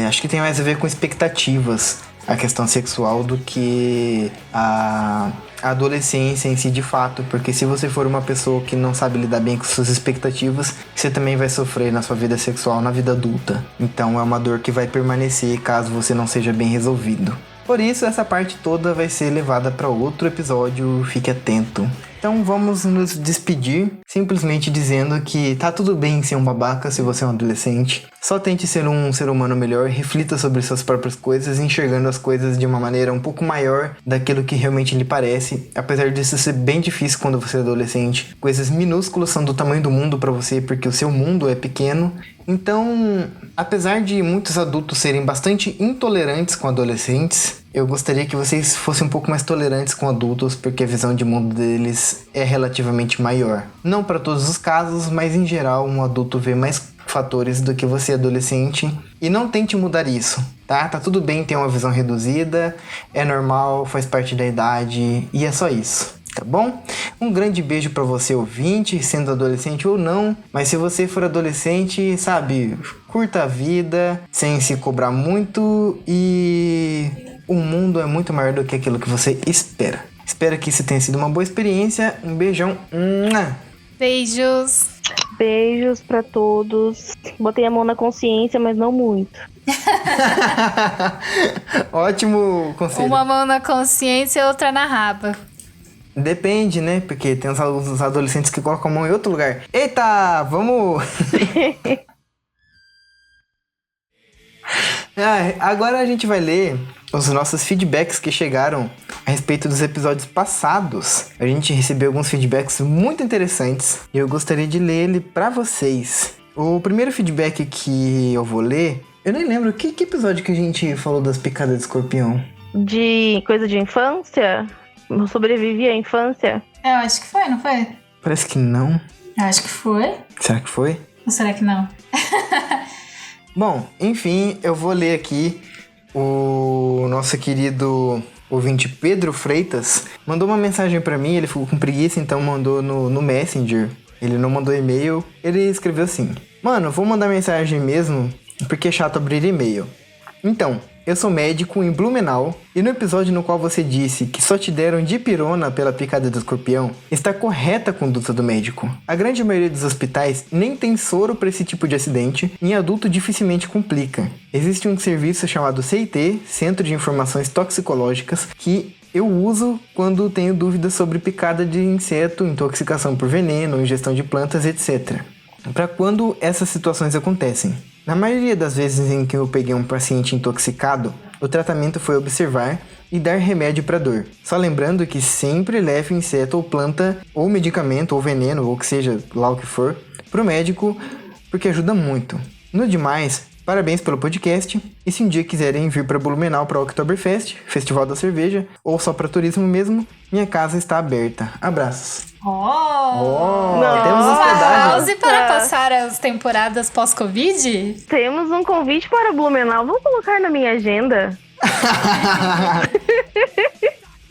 Acho que tem mais a ver com expectativas, a questão sexual, do que a adolescência em si de fato. Porque se você for uma pessoa que não sabe lidar bem com suas expectativas, você também vai sofrer na sua vida sexual, na vida adulta. Então é uma dor que vai permanecer caso você não seja bem resolvido. Por isso, essa parte toda vai ser levada para outro episódio, fique atento. Então vamos nos despedir, simplesmente dizendo que tá tudo bem ser um babaca se você é um adolescente. Só tente ser um ser humano melhor, reflita sobre suas próprias coisas, enxergando as coisas de uma maneira um pouco maior daquilo que realmente lhe parece. Apesar disso ser bem difícil quando você é adolescente, coisas minúsculas são do tamanho do mundo para você, porque o seu mundo é pequeno. Então, apesar de muitos adultos serem bastante intolerantes com adolescentes, eu gostaria que vocês fossem um pouco mais tolerantes com adultos, porque a visão de mundo deles é relativamente maior. Não para todos os casos, mas em geral um adulto vê mais fatores do que você adolescente. E não tente mudar isso, tá? Tá tudo bem ter uma visão reduzida, é normal, faz parte da idade e é só isso. Tá bom? Um grande beijo pra você, ouvinte, sendo adolescente ou não. Mas se você for adolescente, sabe, curta a vida, sem se cobrar muito. E o mundo é muito maior do que aquilo que você espera. Espero que isso tenha sido uma boa experiência. Um beijão. Beijos. Beijos pra todos. Botei a mão na consciência, mas não muito. Ótimo conselho. Uma mão na consciência e outra na raba. Depende, né? Porque tem uns adolescentes que colocam a mão em outro lugar. Eita, vamos... Agora a gente vai ler os nossos feedbacks que chegaram a respeito dos episódios passados. A gente recebeu alguns feedbacks muito interessantes e eu gostaria de ler ele pra vocês. O primeiro feedback que eu vou ler... Eu nem lembro, que episódio que a gente falou das picadas de escorpião? De coisa de infância? Eu sobrevivi à infância? Eu acho que foi, não foi? Parece que não. Eu acho que foi. Será que foi? Ou será que não? Bom, enfim, eu vou ler aqui o nosso querido ouvinte Pedro Freitas. Mandou uma mensagem pra mim, ele ficou com preguiça, então mandou no Messenger. Ele não mandou e-mail, ele escreveu assim: Mano, vou mandar mensagem mesmo, porque é chato abrir e-mail. Então, eu sou médico em Blumenau e no episódio no qual você disse que só te deram dipirona pela picada do escorpião, está correta a conduta do médico. A grande maioria dos hospitais nem tem soro para esse tipo de acidente e em adulto dificilmente complica. Existe um serviço chamado CIT, Centro de Informações Toxicológicas, que eu uso quando tenho dúvidas sobre picada de inseto, intoxicação por veneno, ingestão de plantas, etc. Para quando essas situações acontecem. Na maioria das vezes em que eu peguei um paciente intoxicado, o tratamento foi observar e dar remédio para dor. Só lembrando que sempre leve inseto ou planta, ou medicamento, ou veneno, ou que seja lá o que for, para o médico, porque ajuda muito. No demais, parabéns pelo podcast, e se um dia quiserem vir para Blumenau para o Oktoberfest, Festival da Cerveja, ou só para turismo mesmo, minha casa está aberta. Abraços. Temos hospedagem. Pause para passar as temporadas pós-Covid? Temos um convite para Blumenau. Vou colocar na minha agenda.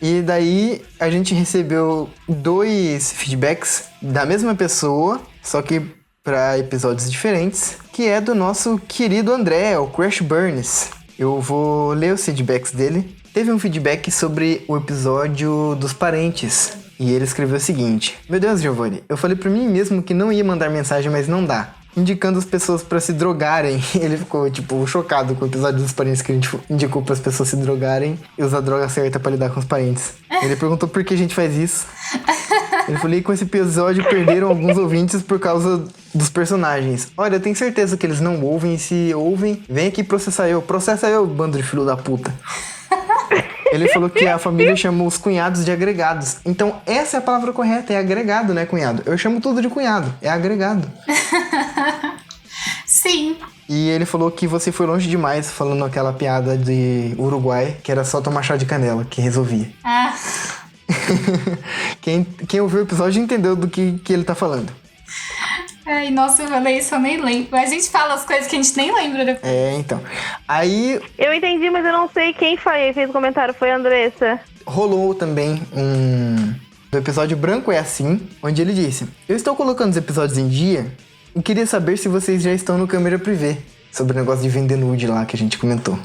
E daí a gente recebeu 2 feedbacks da mesma pessoa, só que para episódios diferentes, que é do nosso querido André, o Crash Burns. Eu vou ler os feedbacks dele. Teve um feedback sobre o episódio dos parentes. E ele escreveu o seguinte: Meu Deus, Giovanni, eu falei pra mim mesmo que não ia mandar mensagem, mas não dá. indicando as pessoas pra se drogarem. Ele ficou, tipo, chocado com o episódio dos parentes que a gente indicou pras pessoas se drogarem e usar a droga certa pra lidar com os parentes. Ele perguntou por que a gente faz isso. Ele falou que com esse episódio perderam alguns ouvintes por causa dos personagens. Olha, eu tenho certeza que eles não ouvem, e se ouvem, vem aqui processar eu. Processa eu, bando de filho da puta. Ele falou que a família chamou os cunhados de agregados. Então, essa é a palavra correta, é agregado, né, cunhado? Eu chamo tudo de cunhado, é agregado. Sim. E ele falou que você foi longe demais falando aquela piada de Uruguai, que era só tomar chá de canela, que resolvia. Ah. Quem ouviu o episódio entendeu do que ele tá falando. Ai, nossa, eu falei isso, eu nem lembro. A gente fala as coisas que a gente nem lembra depois. Então. Aí... Eu entendi, mas eu não sei quem fez o comentário. Foi a Andressa. Rolou também do episódio Branco é Assim, onde ele disse: eu estou colocando os episódios em dia e queria saber se vocês já estão no câmera privê. Sobre o negócio de vender nude lá que a gente comentou.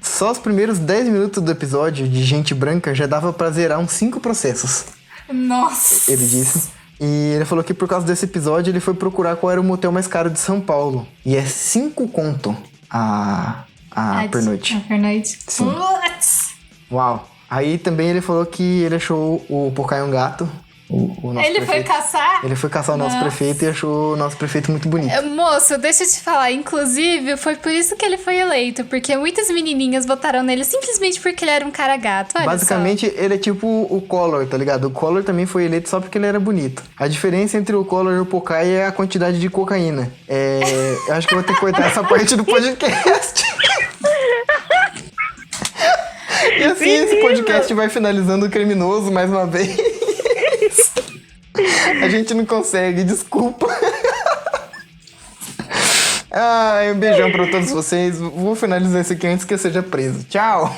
Só os primeiros 10 minutos do episódio de Gente Branca já dava pra zerar uns 5 processos. Nossa. Ele disse. E ele falou que por causa desse episódio ele foi procurar qual era o motel mais caro de São Paulo. E é 5 conto a pernoite. A pernoite. Sim. Uau. Aí também ele falou que ele achou o Pocai um gato. O nosso ele prefeito. foi caçar? Ele foi caçar o nosso prefeito e achou o nosso prefeito muito bonito. Moço, deixa eu te falar. Inclusive, foi por isso que ele foi eleito. Porque muitas menininhas votaram nele simplesmente porque ele era um cara gato. Olha basicamente, só. ele é tipo o Collor, tá ligado? O Collor também foi eleito só porque ele era bonito. A diferença entre o Collor e o Pocai é a quantidade de cocaína. Eu acho que eu vou ter que cortar essa parte do podcast. E assim, esse podcast vai finalizando o criminoso mais uma vez. A gente não consegue, desculpa. Um beijão pra todos vocês. Vou finalizar isso aqui antes que eu seja preso. Tchau.